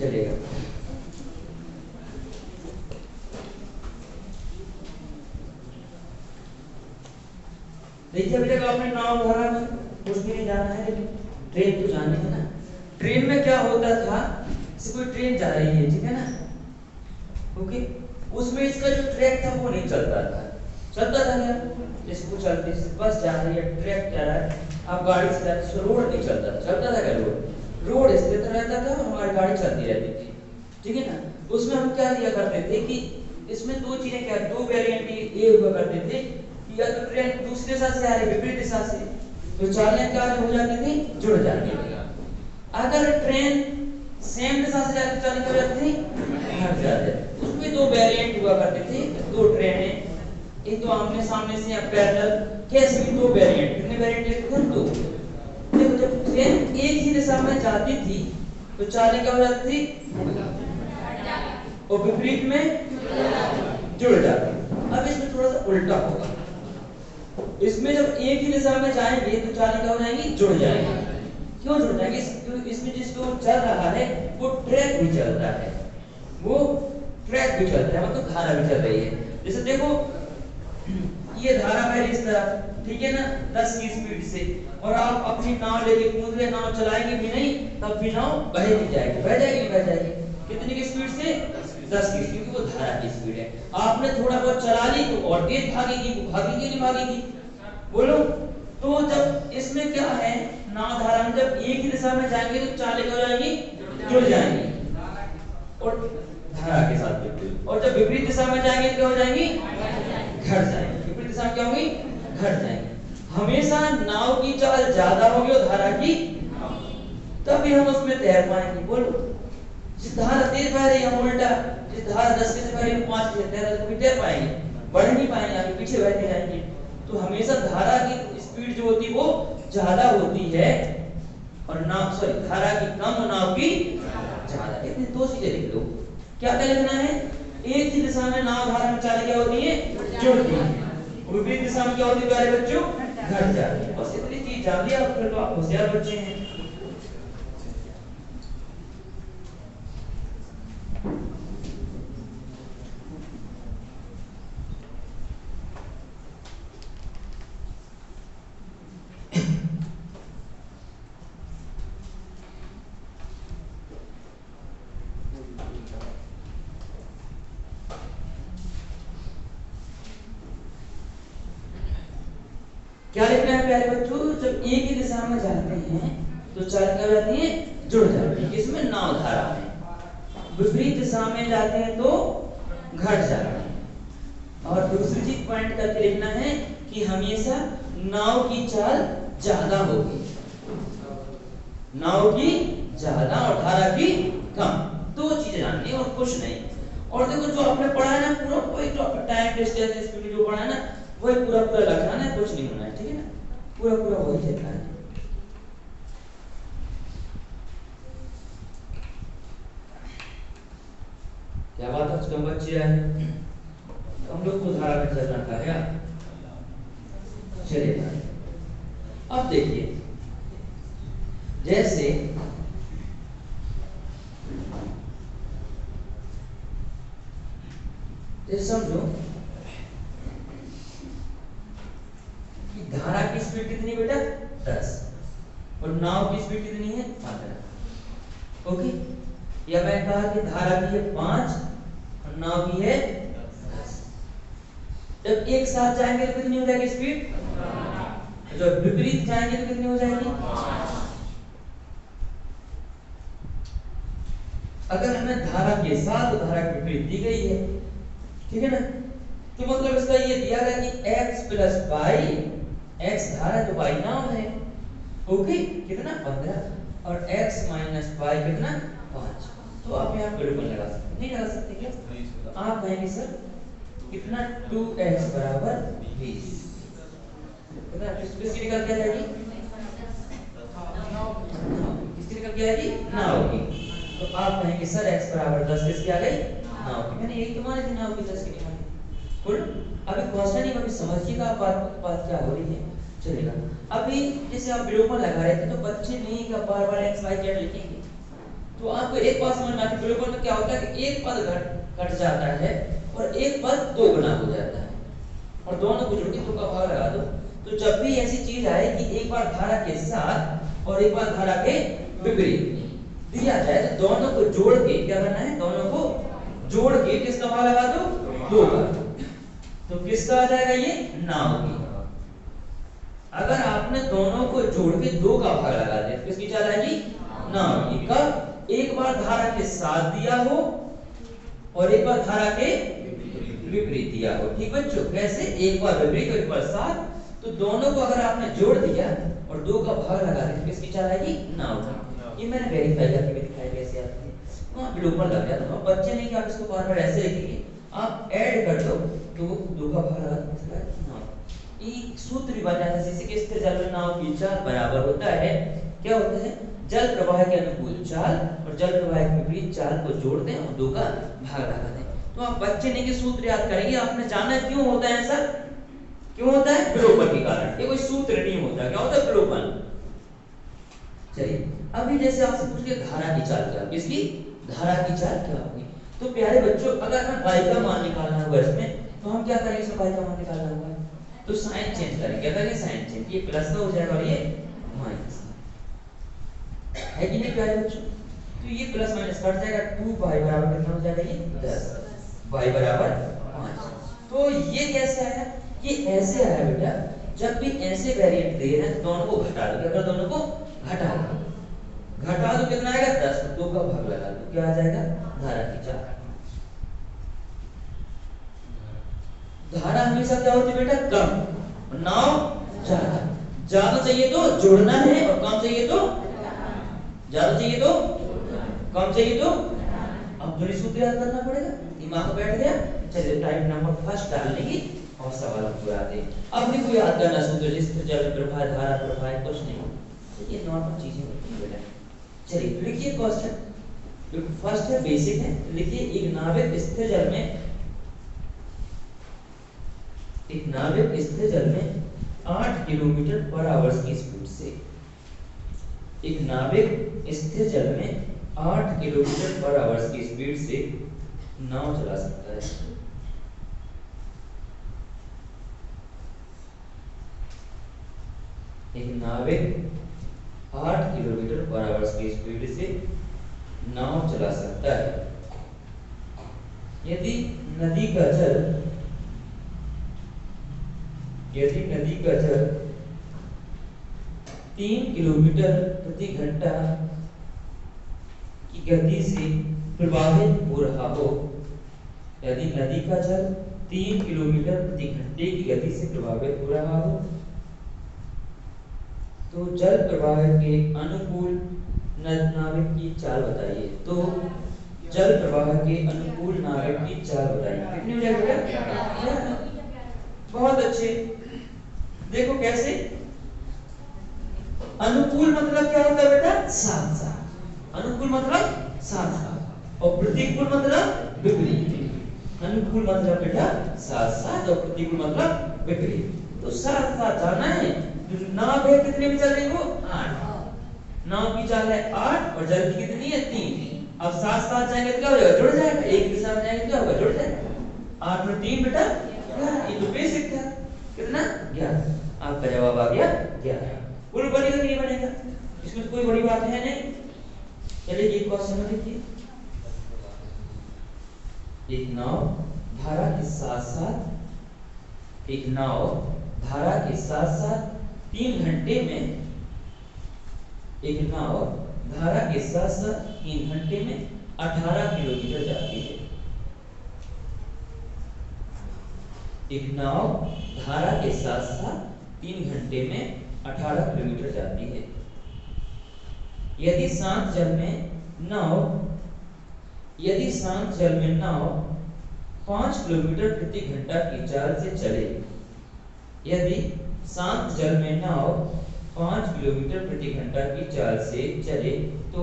चलेगा। देखिए अभी तक आपने नाव धारा में कुछ भी नहीं जाना है, लेकिन ट्रेन तो जानी है ना। ट्रेन में क्या होता था, जैसे कोई ट्रेन जा रही है, ठीक है ना, ओके, उसमें इसका जो ट्रैक था वो नहीं चलता था। चलता था क्या, इसको चलती बस जा रही है, ट्रैक जा रहा है, आप गाड़ी से जाते, इसको रोड नहीं चलता था। चलता था क्या, रोड स्थिर रहता था और हमारी गाड़ी चलती रहती थी, ठीक है ना। उसमें हम क्या लिया करते थे कि इसमें दो चीजें, क्या दो वेरिएंट ये हुआ करते थे, या तो ट्रेन दूसरी दिशा से आ रही, विपरीत दिशा से, तो चालें क्या हो जाती थी, जुड़ जाती थी। अगर ट्रेन सेम दिशा से जाती, चालें क्या हो जाती थी, हट जाते। उसमें दो वेरिएंट हुआ करते थे, दो ट्रेनें, एक तो आमने सामने से या पैरेलल, कैसे भी दो वेरिएंट, कितने वेरिएंट लिखते हैं, दो। देखो जब ट्रेन एक ही दिशा में जाती थी तो चालें क्या हो जाती थी, और विपरीत में जुड़ जाती। अब इसमें थोड़ा सा उल्टा होगा, इसमें जब एक ही दिशा में जाएंगे तो चालें क्या हो जाएंगी, जुड़ जाएंगी। क्यों जुड़ जाएंगे, इसमें जिसको चल रहा है वो ट्रैक भी चल रहा है, वो ट्रैक भी चल रहा है, मतलब धारा भी चल रही है। जैसे देखो ये धारा है इस तरफ, ठीक है ना, 10 की स्पीड से, और आप अपनी नाव लेके कूद रहे, नाव चलाएंगे भी नहीं, तब भी नाव बहेगी जाएगी, बह जाएगी, नहीं बह जाएगी, कितनी की स्पीड से, 10 की, क्योंकि वो धारा की स्पीड है। आपने थोड़ा बहुत चला ली तो और तेज भागेगी, भागेगी नहीं भागेगी, बोलो। तो जब इसमें क्या है, नाव धारा में जब एक ही दिशा में जाएंगे तो चालें क्या हो जाएंगी, जुड़ जाएंगी, और धारा के साथ बिल्कुल। और जब विपरीत दिशा में जाएंगे तो क्या हो जाएंगी, घट जाएंगी, विपरीत दिशा में क्या होगी, घट जाएंगी। हमेशा नाव की चाल ज्यादा होगी और धारा की, तभी हम उसमें तैर पाएंगे, बोलो। जिस धारा तेज बह रही है उल्टा, जिस धारा 10 के से बह रही है 5 के से तैर पाएंगे, बढ़ नहीं पाएंगे, आगे पीछे बहते जाएंगे। तो हमेशा धारा की स्पीड जो होती है वो ज्यादा होती है, और नाव धारा की कम और नाव की ज्यादा। इतनी दो चीजें लिख लो। क्या क्या लिखना है, एक ही दिशा में नाव धारा में चालें क्या होती है, जुड़ती है, विपरीत दिशा में क्या होती है प्यारे बच्चों, घट जाती है। बस इतनी चीज जान लिया आप, फिर तो आप होशियार बच्चे हैं। क्या लिखना है प्यारे बच्चों, जब एक ही दिशा में जाते हैं तो चालें क्या हो जाती है, जुड़ जाती है, किसमें, नाव धारा में। विपरीत दिशा में जाते हैं तो घट जाते हैं। और दूसरी चीज पॉइंट करके लिखना है कि हमेशा नाव की चाल ज्यादा होगी, नाव की ज्यादा और धारा की कम। दो चीजें जाननी है और कुछ नहीं। और देखो जो आपने पढ़ा है ना, पूरा वही टॉपिक, टाइम डिस्टेंस स्पीड जो पढ़ा है ना, वही पूरा पूरा लिखना है, कुछ नहीं होना है, ठीक है ना, पूरा पूरा वही लिखना है। क्या बात है, कम बच्चे आए, हम लोग को धारा में चलना था क्या, चलेगा। अब देखिए, जैसे समझो कि धारा की स्पीड कितनी बेटा, 10, और नाव की स्पीड कितनी है, 15, ओके। या मैं कहा कि धारा की है 5 और नाव की है 10। जब एक साथ जाएंगे तो कितनी हो जाएगी स्पीड, जब विपरीत जाएंगे तो कितनी हो जाएगी। अगर हमें धारा के साथ धारा की विपरीत दी गई है, ठीक है ना, तो मतलब इसका ये दिया गया कि x प्लस वाई, x धारा तो y नाव है, ओके, कितना 15, और x माइनस वाई कितना 5। तो आप यहाँ बिल्कुल लगा सकते, नहीं लगा सकते क्या, तो आप कहेंगे सर कितना 2x बराबर 20, कितना किसकी निकल के आ जाएगी, किसकी निकल के आएगी, नाव की। तो आप कहेंगे सर x बराबर 10 किसकी आ गई, नाव की। मैंने यही तो मानी थी, नाव की 10 की निकाली। बोलो अभी क्वेश्चन ही कभी समझिएगा आप बात क्या हो रही है, चलेगा। अभी जैसे आप वीडियो पर लगा रहे थे तो बच्चे नहीं का बार बार x y z लिखेंगे, तो आपको एक बात समझ में आती है, विलोपन में क्या होता है कि एक पद घट जाता है और एक पद दो गुना हो जाता है, और दोनों को जोड़ के दो का भाग लगा दो। तो जब भी ऐसी चीज आए कि एक बार धारा के साथ और एक बार धारा के विपरीत दिया जाए, तो दोनों को जोड़ के क्या करना है, दोनों को जोड़ के किसका भाग लगा दो, दो का। तो किसका आ जाएगा ये, नाव की। अगर आपने दोनों को जोड़ के दो का भाग लगा दिया, किसकी चाल आएगी, नाव की। कब, एक बार धारा के साथ दिया हो और एक बार धारा के विपरीत दिया हो। ठीक बच्चों, कैसे, एक बार विपरीत और एक बार साथ, तो दोनों को अगर आपने जोड़ दिया और दो का भाग लगा दिया, किसकी चाल आएगी, नाव की। ये मैंने वेरीफाई करके भी दिखाया कैसे आती है, वहां विलोपन लग जाता है। बच्चे नहीं कि आप इसको बार बार ऐसे लिखेंगे, आप ऐड कर दो तो वो दो का भाग लगा दूसरा नाव। ये सूत्र भी बन जाता है, जैसे कि स्थिर जल में नाव की चाल बराबर होता है, क्या होता है, जल प्रवाह के अनुकूल चाल और जल प्रवाह के विपरीत चाल को जोड़ दें और दो का भाग लगा दें। तो आप बच्चे नहीं के सूत्र याद करेंगे, आपने जाना क्यों होता है ऐसा, क्यों होता है, विलोपन के कारण। ये कोई सूत्र नहीं होता, क्या होता है, विलोपन। चलिए, अभी जैसे आपसे पूछ के धारा की चाल क्या, किसकी, धारा की चाल क्या होगी। तो प्यारे बच्चों, अगर हमें y का मान निकालना होगा इसमें, तो हम क्या करेंगे, इसमें y का मान निकालना होगा तो साइन चेंज करेंगे। क्या करेंगे, साइन चेंज। ये प्लस का हो जाएगा और ये माइनस, है कि नहीं प्यारे बच्चों। तो ये प्लस माइनस कट जाएगा, 2y बराबर कितना हो जाएगा, ये 10, y बराबर 5। तो ये कैसे आया, ये ऐसे आया बेटा, जब भी ऐसे वेरिएंट दे रहे हैं तो दोनों को घटा दो। अगर दोनों को घटा दो कितना आएगा, 10, दो का भाग लगा दो, क्या आ जाएगा, धारा की चाल। धारा हमेशा क्या होती है बेटा, कम, नाव ज्यादा। ज्यादा चाहिए तो जोड़ना है और कम चाहिए तो, ज्यादा चाहिए तो कम चाहिए तो, अब दूसरी सूत्र याद करना पड़ेगा, दिमाग में बैठ गया। चलिए टाइप नंबर फर्स्ट डाल लेंगे और सवाल हम पूराते। अब भी कोई याद करना सूत्र, जिस जल प्रवाह, धारा प्रवाह, कुछ नहीं, ये नॉर्मल चीजें होती है बेटा। चलिए लिखिए क्वेश्चन, फर्स्ट है बेसिक है, लिखिए एक नाविक स्थिर जल में, एक नाविक स्थिर जल में 8 किलोमीटर पर आवर की स्पीड से, एक नाविक स्थिर जल में 8 किलोमीटर पर आवर की स्पीड से नाव चला सकता है। एक नाविक 8 किलोमीटर पर आवर की स्पीड से नाव चला सकता है यदि नदी का जल 3 किलोमीटर प्रति घंटा की गति से प्रवाहित हो रहा हो। यदि नदी का जल 3 किलोमीटर प्रति घंटे की गति से प्रवाहित हो रहा हो, तो जल प्रवाह के अनुकूल नाविक की चाल बताइए। तो जल प्रवाह के अनुकूल नाविक की चाल बताइए। कितनी हो जाएगी, बहुत अच्छे। देखो कैसे, अनुकूल मतलब क्या होता है बेटा, साथ साथ। अनुकूल मतलब साथ साथ और प्रतिकूल मतलब विपरीत। अनुकूल मतलब बेटा साथ साथ और प्रतिकूल मतलब विपरीत। तो साथ साथ जाना है। नाव है कितने में चल रही हो, 8। नाव की चाल है 8 और जल की कितनी है, 3। अब साथ साथ जाएंगे तो क्या हो जाएगा, जुड़ जाएगा। एक दिशा में जाएंगे तो क्या होगा, जुड़ जाएगा। 8 और 3 बेटा 11। ये तो बेसिक था, कितना 11। आपका जवाब आ गया 11। बोलो बनेगा कि नहीं बनेगा, इसमें तो कोई बड़ी बात है नहीं। चलिए एक क्वेश्चन में देखिए, एक नाव धारा के साथ साथ 3 घंटे में, एक नाव धारा के साथ साथ 3 घंटे में 18 किलोमीटर जाती है। एक नाव धारा के साथ साथ 3 घंटे में 18 किलोमीटर जाती है। यदि शांत जल में नाव 5 किलोमीटर प्रति घंटा की चाल से चले, यदि शांत जल में नाव 5 किलोमीटर प्रति घंटा की चाल से चले, तो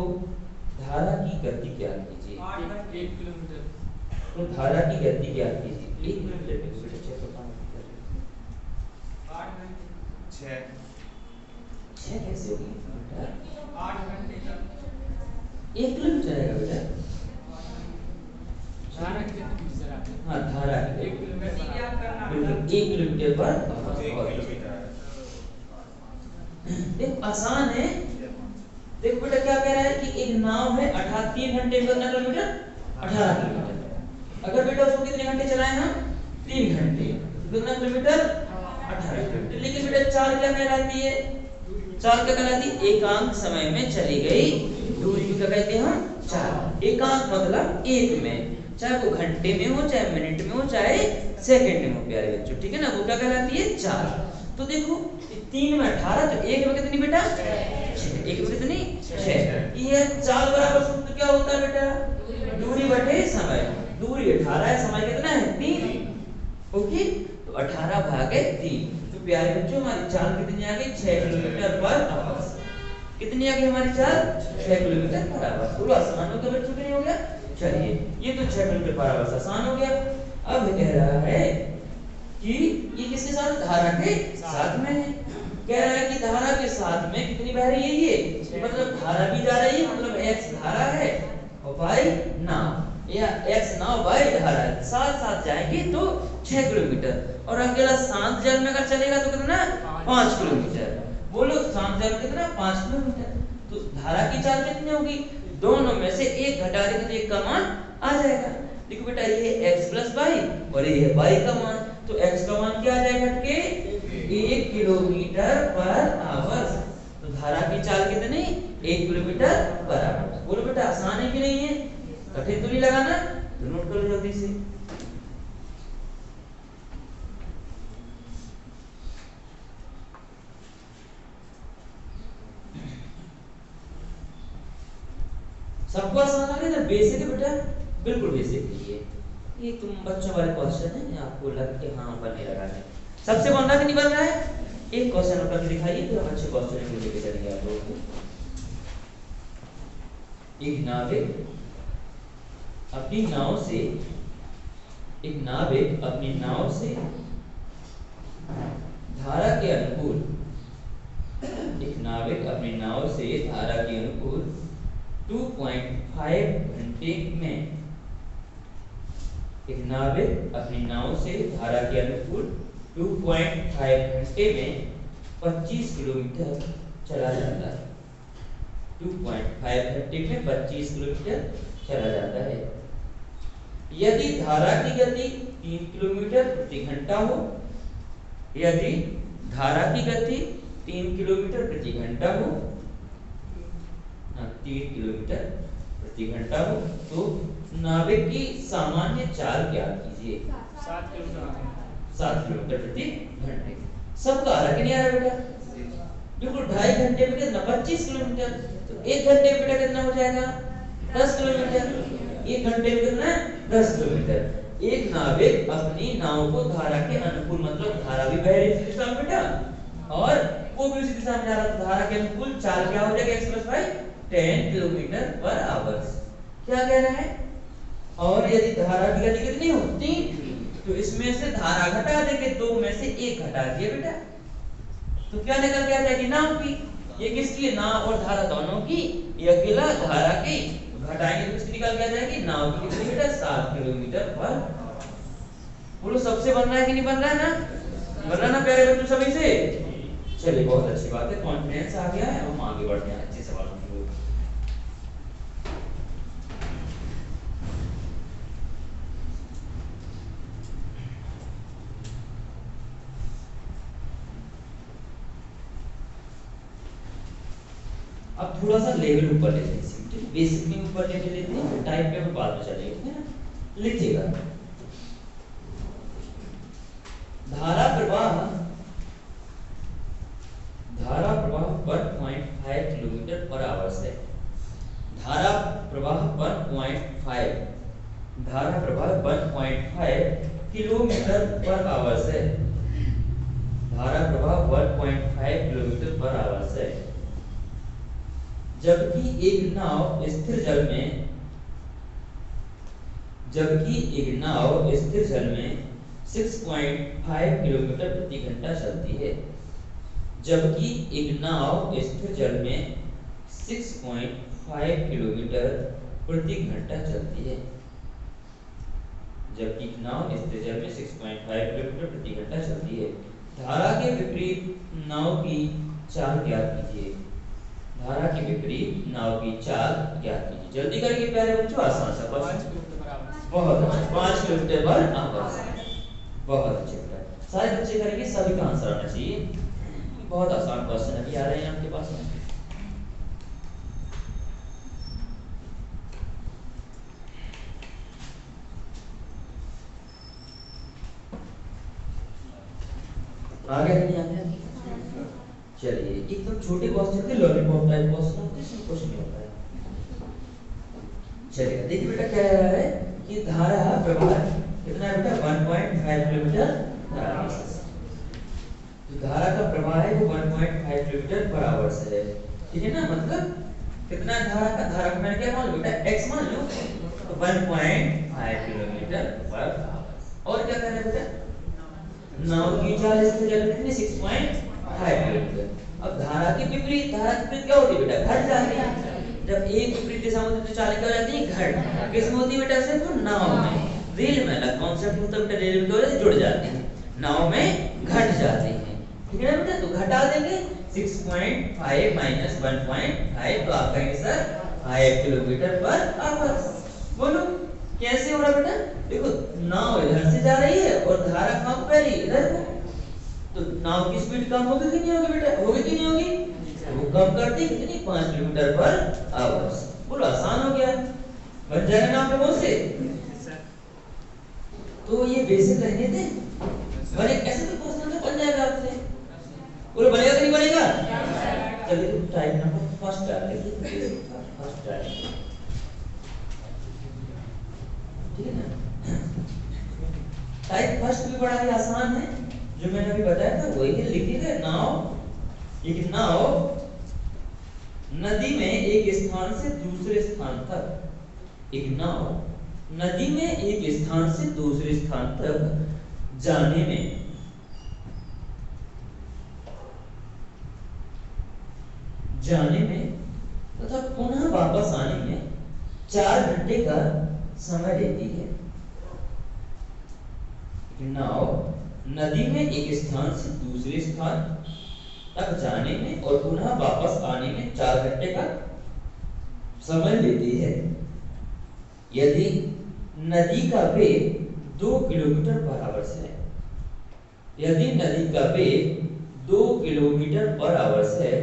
धारा की गति क्या कीजिए। 1 किलोमीटर। तो धारा की गति क्या कीजिए, 1 किलोमीटर। 6 कैसे होगी, 8 घंटे तक 1 किलोमीटर आएगा बेटा। धारा कितनी सर आपने? हाँ धारा 1 किलोमीटर बिल्कुल 1 किलोमीटर पर देखो आसान है। देखो बेटा क्या कह रहा है कि एक नाव है 3 घंटे में कितना किलोमीटर? 18 किलोमीटर। अगर बेटा उसको कितने घंटे चलाए हम? 3 घंटे, कितना किलोमीटर? 18 किलोमीटर। लेकिन बेटा चाल क्या कहलाती है? चाल क्या कहलाती है? एकांक समय में चली गई दूरी को क्या कहते हैं हम? चाल। एकांक मतलब एक में, चाहे वो घंटे में हो, चाहे मिनट में हो, चाहे सेकंड में हो प्यारे बच्चों, ठीक है ना, वो क्या कहलाती है? चाल। तो देखो 3 में 18, तो 1 में कितनी बेटा? 6। 1 में कितनी? 6। ये चाल बराबर सूत्र क्या होता है बेटा? दूरी बटे समय। दूरी 18 है, समय कितना है? 3। ओके, तो 18 भागे 3। तो प्यारे बच्चों हमारी चाल कितनी आ गई? 6 किलोमीटर पर आवर। कितनी आ गई हमारी चाल? 6 किलोमीटर पर आवर। बोलो आसान हो गया बच्चों, नहीं हो गया? चलिए ये तो 6 किलोमीटर पर आवर आसान हो गया। अब कह रहा है कि ये किसके साथ? धारा के साथ में है। कह रहा है कि धारा के साथ में कितनी बह रही है? ये मतलब धारा भी जा रही है, मतलब x धारा है और y नाव, या x नाव y धारा है, साथ साथ जाएंगे तो 6 किलोमीटर। और अकेला शांत जल में अगर चलेगा तो कितना? 5 किलोमीटर। बोलो शांत जल कितना? 5 किलोमीटर। तो धारा की चाल कितनी होगी? दोनों में से एक घटा देंगे तो एक का मान आ जाएगा। देखो बेटा ये x प्लस वाई और ये है y का मान, तो x का मान क्या आ जाएगा? घट के 1 किलोमीटर पर आवर। तो धारा की चाल कितनी? 1 किलोमीटर पर आवर। बोलो बेटा आसान है कि नहीं है? कठिन तो नहीं लगाना, तो नोट करो जल्दी से। सबको आसान लगे ना? बेसिक है बेटा, बिल्कुल बेसिक है ये तुम बच्चों वाले क्वेश्चन है, आपको लग के हाँ बनने लगा है। सबसे बन रहा कि नहीं बन रहा है? एक क्वेश्चन उठा के दिखाइए, फिर हम अच्छे क्वेश्चन को लेके चलेंगे आप लोगों को। एक नाविक अपनी नाव से धारा के अनुकूल, एक नाविक अपनी नाव से धारा के अनुकूल 2.5 घंटे में, एक नाविक अपनी नाव से धारा के अनुकूल 2.5 घंटे में 25 किलोमीटर चला जाता है। 2.5 घंटे में 25 किलोमीटर चला जाता है। यदि धारा की गति 3 किलोमीटर प्रति घंटा हो, यदि धारा की गति 3 किलोमीटर प्रति घंटा हो, 3 किलोमीटर प्रति घंटा हो, तो नाविक की सामान्य चाल क्या कीजिए? 7 किलोमीटर 7 किलोमीटर प्रति घंटे। सबका आ रहा कि नहीं आ रहा बेटा? बिल्कुल 2.5 घंटे में कितना? 25 किलोमीटर। तो 1 घंटे में बेटा कितना हो जाएगा? 10 किलोमीटर। 1 घंटे में कितना? 10 किलोमीटर। एक नाविक अपनी नाव को धारा के अनुकूल, मतलब धारा भी बह रही दिशा में बेटा और वो भी उसी दिशा में जा रहा, तो धारा के अनुकूल चाल क्या हो जाएगा? x + y 10 kilometre per hour. क्या कह रहा है? और यदि धारा की गति कितनी हो? 3, तो इसमें से धारा घटा देंगे, 2 में से 1 घटा दिया बेटा, तो क्या निकल के आ जाएगी? नाव की। ये किसकी? नाव और धारा दोनों की। ये अकेला धारा की घटाएंगे तो किसकी निकल के आ जाएगी? नाव की। कितनी बेटा? 7 किलोमीटर पर। बोलो सबसे बन रहा है कि नहीं बन रहा है ना? बन रहा ना प्यारे बच्चों सभी से? चलिए बहुत अच्छी बात है, कॉन्फिडेंस आ गया है, हम आगे बढ़ते हैं अच्छे सवालों की ओर। अब थोड़ा सा लेवल ऊपर लेते हैं, बेसिक में ऊपर लेके लेते हैं, टाइप पे हम बाद में चलेंगे, ठीक है ना? लिखिएगा धारा प्रवाह 1.5 किलोमीटर पर आवर है। धारा प्रवाह 1.5 किलोमीटर पर आवर है। धारा प्रवाह 1.5 किलोमीटर पर आवर है। जबकि एक नाव स्थिर जल में 6.5 किलोमीटर प्रति घंटा चलती है। जबकि एक नाव स्थिर जल में 6.5 5 किलोमीटर प्रति घंटा चलती है, जबकि नाव स्थिर जल में 6.5 किलोमीटर प्रति घंटा चलती है। धारा के विपरीत नाव की चाल ज्ञात कीजिए। धारा के विपरीत नाव की चाल ज्ञात कीजिए। जल्दी करके प्यारे बच्चों, आसान सा 5 क्वेश्चन। Kilometre per hour. बहुत अच्छा, 5 किलोमीटर पर आवर। बहुत अच्छे बेटा, सारे बच्चे करेंगे, सभी का आंसर आना चाहिए। बहुत आसान क्वेश्चन अभी आ रहे हैं आपके पास में। आ गया कि नहीं आ गया? चलिए, एकदम छोटे क्वेश्चन थे, लॉलीपॉप टाइप क्वेश्चन होते हैं, इसमें कुछ नहीं होता है। चलिए देखिए बेटा, क्या कह रहा है कि धारा प्रवाह कितना है बेटा? 1.5 किलोमीटर पर आवर। तो धारा का प्रवाह है वो 1.5 किलोमीटर पर आवर से है, ठीक है ना? मतलब कितना धारा का, धारा को मैंने क्या मान लो बेटा? x मान लो, तो 1.5 किलोमीटर पर आवर। और क्या कह रहा है बेटा? नाव की चाल स्थिर जल में कितनी? 6.5 किलोमीटर। अब धारा के विपरीत, धारा के विपरीत क्या होती है बेटा? घट जाती है। जब एक विपरीत दिशा में होती है तो चाल क्या हो जाती है? घट। किसमें होती है बेटा? सिर्फ नाव में। रेल में अलग कॉन्सेप्ट होता है बेटा, रेल में क्या हो जाती है? जुड़ जाती है, नाव में घट जाती है, ठीक है ना बेटा? तो घटा देंगे 6.5 माइनस 1.5, तो आप कहेंगे सर 5 किलोमीटर पर आवर। बोलो कैसे हो रहा बेटा? देखो, नाव इधर से जा रही है और धारा कहाँ को बह रही है? इधर को। तो नाव की स्पीड कम होगी कि नहीं होगी बेटा? होगी कि नहीं होगी? तो वो कम करती कितनी? 5 किलोमीटर पर आवर। बोलो आसान हो गया, बन जाएगा ना आप लोगों से? तो ये बेसिक रहने थे, बने ऐसे तो क्वेश्चन तो बन जाएगा आपसे। बोलो बनेगा कि नहीं बनेगा? चलिए तो टाइप नंबर फर्स्ट डाल लीजिए, फर्स्ट डाल लीजिए, ठीक है ना? टाइप फर्स्ट भी बड़ा ही आसान है, जो मैंने अभी बताया था वही है। लिखिए नाव, एक नाव नदी में एक स्थान से दूसरे स्थान तक, एक नाव नदी में एक स्थान से दूसरे स्थान तक जाने में तथा पुनः वापस आने में 4 घंटे का समय लेती है। नाव नदी में एक स्थान से दूसरे स्थान तक जाने में और पुनः वापस आने में 4 घंटे का समय लेती है। यदि नदी का वेग 2 किलोमीटर पर आवर है, यदि नदी का वेग 2 किलोमीटर पर आवर है,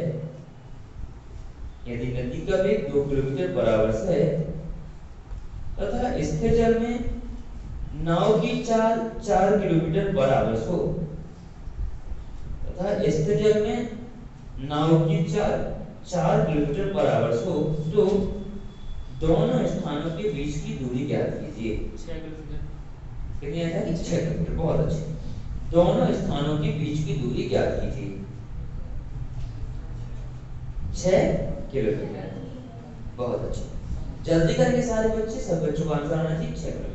यदि नदी का वेग 2 किलोमीटर पर आवर है तथा स्थिर जल में नाव की चाल 4 किलोमीटर पर आवर हो, तथा स्थिर जल में नाव की चाल 4 किलोमीटर पर आवर हो, तो दोनों स्थानों के बीच की दूरी ज्ञात कीजिए। 6 किलोमीटर। कितनी आता है? 6 किलोमीटर। बहुत अच्छे। दोनों स्थानों के बीच की दूरी ज्ञात कीजिए। 6 किलोमीटर। बहुत अच्छे, जल्दी करके सारे बच्चे, सब बच्चों का आंसर आना चाहिए 6 किलोमीटर।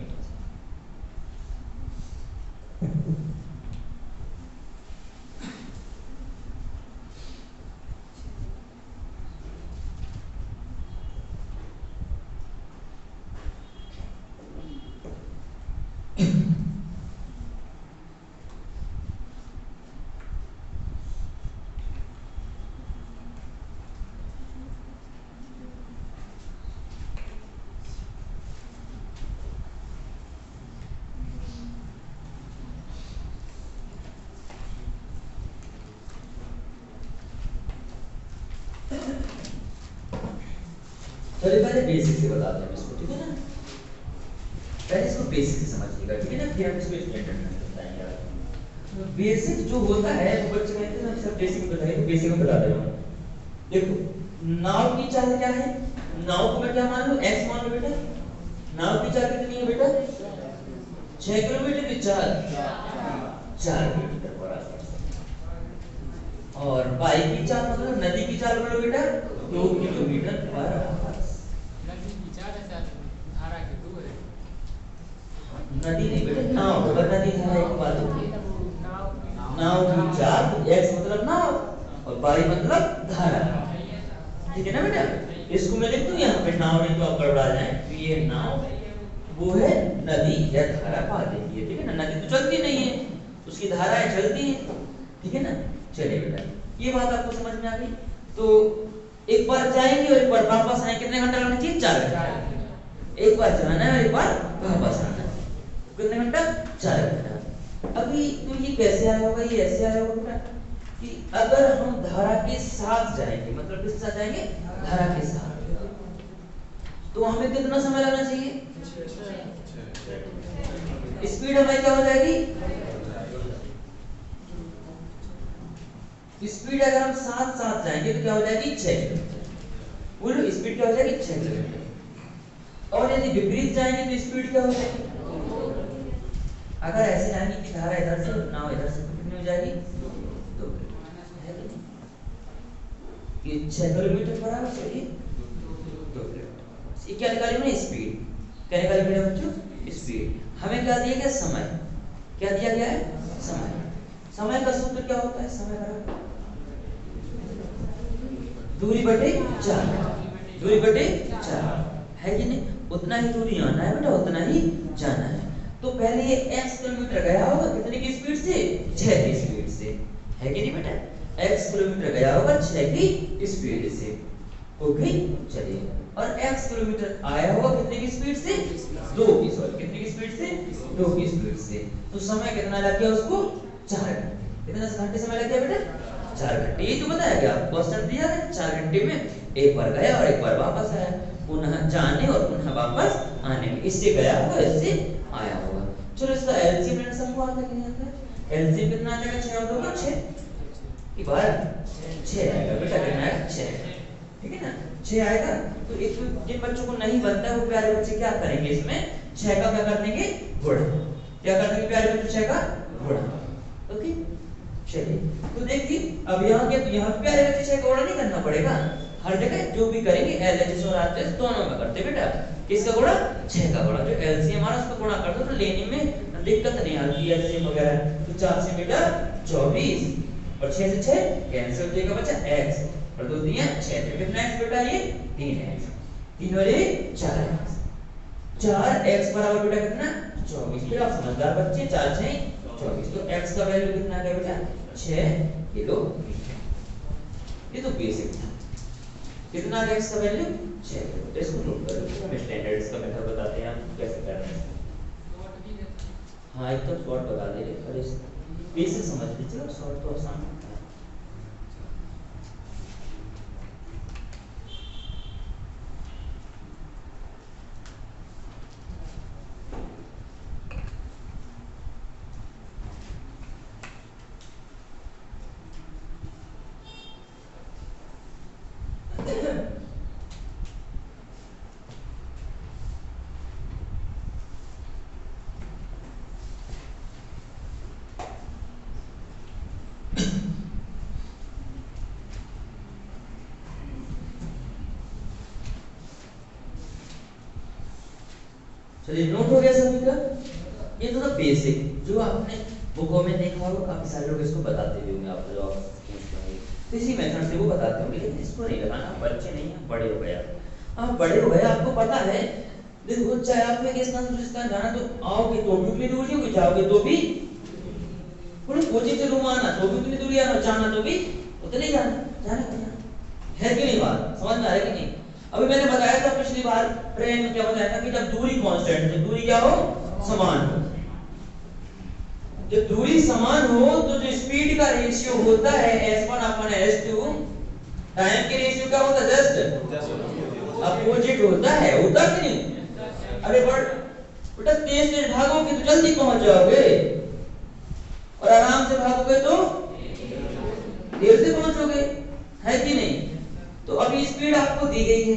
चलिए पहले बेसिक से बताते हैं इसको, ठीक है ना? पहले इसको बेसिक से समझिएगा, ठीक है ना? फिर हम इसको स्टैंडर्ड में बताएंगे आपको। तो बेसिक जो होता है वो बच्चे कहते हैं ना सब बेसिक बताइए, तो बेसिक में बता दे रहा हूं। देखो, नाव की चाल क्या है? नाव को मैं क्या मान लूं? x मान लो बेटा। नाव की चाल कितनी है बेटा? 6 किलोमीटर की चाल, 4 किलोमीटर पर आवर। और बाई की चाल मतलब नदी की चाल बोलो बेटा, 2 किलोमीटर पर आवर। नदी की चाल है, धारा की 2 है। नदी नहीं बेटा, नाव। अगर नदी धारा एक बात होती है, नाव की चाल, x मतलब नाव और बाई मतलब धारा। ठीक है ना बेटा। इसको मैं लिख दूं यहाँ पे, नाव नहीं तो आप गड़बड़ा जाए। तो ये नाव वो है नदी या धारा पा देती है, ठीक है ना। नदी तो चलती नहीं है, उसकी धाराएं चलती हैं, ठीक है ना। चलिए बेटा, ये बात आपको समझ में आ गई। तो एक बार जाएंगे और एक बार वापस आएंगे, कितने घंटा लगना चाहिए? 4 घंटा। एक बार जाना है और एक बार वापस आना है, कितने घंटा? 4 घंटा। अभी तो ये कैसे आया होगा? ये ऐसे आया होगा बेटा कि अगर हम धारा के साथ जाएंगे, मतलब किसके साथ जाएंगे? धारा के साथ, तो हमें कितना समय लगना चाहिए? स्पीड हमारी क्या हो जाएगी? स्पीड अगर हम साथ साथ जाएंगे तो क्या हो जाएगी? 6 किलोमीटर। बोलो स्पीड क्या हो जाएगी? 6 किलोमीटर। और यदि विपरीत जाएंगे तो स्पीड क्या हो जाएगी? अगर ऐसे जाएंगे कि धारा इधर से नाव इधर से, कितनी हो जाएगी? 2 किलोमीटर। ये 6 किलोमीटर बराबर चाहिए 2 किलोमीटर। ये क्या निकाली मैंने? स्पीड। क्या निकाली मेरे बच्चों? स्पीड। हमें क्या दिया गया? समय। क्या दिया गया है? समय। समय का सूत्र क्या होता है? समय बराबर दूरी बटे 4। दूरी बटे 4 है कि नहीं? उतना ही दूरी आना है बेटा, उतना ही जाना है। तो पहले ये x किलोमीटर गया होगा कितने की स्पीड से? 6 की स्पीड से, है कि नहीं बेटा? x किलोमीटर गया होगा 6 की स्पीड से, ओके। चलिए, और x किलोमीटर आया होगा कितने की स्पीड से? 2 की, सॉरी कितने की स्पीड से? 2 की स्पीड से। तो समय कितना लग गया उसको? 4 घंटे। कितना घंटे समय लग गया बेटा? 4 घंटे। ये तो बताया गया, क्वेश्चन दिया है 4 घंटे में एक बार गया और एक बार वापस आया, पुनः जाने और पुनः वापस आने में। इससे गया होगा, इससे आया होगा। चलो इसका एलसीएम लेना सबको आता है कि नहीं आता है? एलसीएम कितना आ जाएगा? 6 और 2 का 6, ये 12 6 आएगा बेटा। कितना आएगा? 6, ठीक है ना। 6 आएगा। तो एक जिन बच्चों को नहीं बनता है वो प्यारे बच्चे क्या करेंगे? इसमें 6 का क्या कर देंगे? गुणा। क्या कर देंगे प्यारे बच्चे? 6 का गुणा, ओके। चलिए, तो देखिए अब यहाँ के यहाँ पे प्यारे बच्चे 6 का गुणा नहीं करना पड़ेगा। हर जगह जो भी करेंगे एलएचएस और आरएचएस दोनों में करते बेटा। किसका गुणा? 6 का गुणा। जो एलसीएम हमारा उसका गुणा कर दो तो लेने में दिक्कत नहीं आती एलसीएम वगैरह। तो 4 से बेटा 24 और 6 से 6 कैंसिल, देगा बच्चा x और 2 दिया 6। तो कितना x बेटा? ये 3x। 3 और 4x। 4x बराबर बेटा कितना? 24। फिर आप समझदार बच्चे, 4 6 24। तो x का वैल्यू कितना है बेटा? 6 किलोमीटर। ये तो बेसिक था। कितना है x का वैल्यू? 6 किलोमीटर। इसको नोट कर लो, हम स्टैंडर्ड इसका मेथड बताते हैं आप कैसे करना है। हाँ एकदम शॉर्ट बता दे रहे, पर इस बेसिक समझ लीजिए, शॉर्ट तो आसान होता है। चलिए, नोट हो गया सभी का? ये तो बेसिक जो आपने बुकों में देखा होगा, काफी सारे लोग इसको बताते भी होंगे आपको, जो आप पूछते होंगे तो इसी मेथड से वो बताते होंगे। लेकिन इसको नहीं लगाना, बच्चे नहीं हैं, बड़े हो गए आप बड़े हो गए, आपको पता है। देखो, चाहे आप में किस स्थान जाना तो आओगे तो भी उतनी दूरी होगी, जाओगे तो भी कोचिंग से रूम आना तो भी उतनी दूरी आना, जाना तो भी उतनी जाना है कि नहीं? बात समझ में आ रही कि नहीं? अभी मैंने बताया था पिछली बार ट्रेन में, क्या बताया था कि जब दूरी कांस्टेंट है, दूरी क्या हो? समान हो। जब दूरी समान हो तो जो स्पीड का रेशियो होता है s1/s2, टाइम के रेशियो क्या होता है? जस्ट अपोजिट होता है। होता कि नहीं? अरे बेटा तेज तेज भागोगे तो जल्दी पहुंच जाओगे, और आराम से भागोगे तो देर से पहुंचोगे, है कि नहीं? तो अभी स्पीड आपको दी गई है,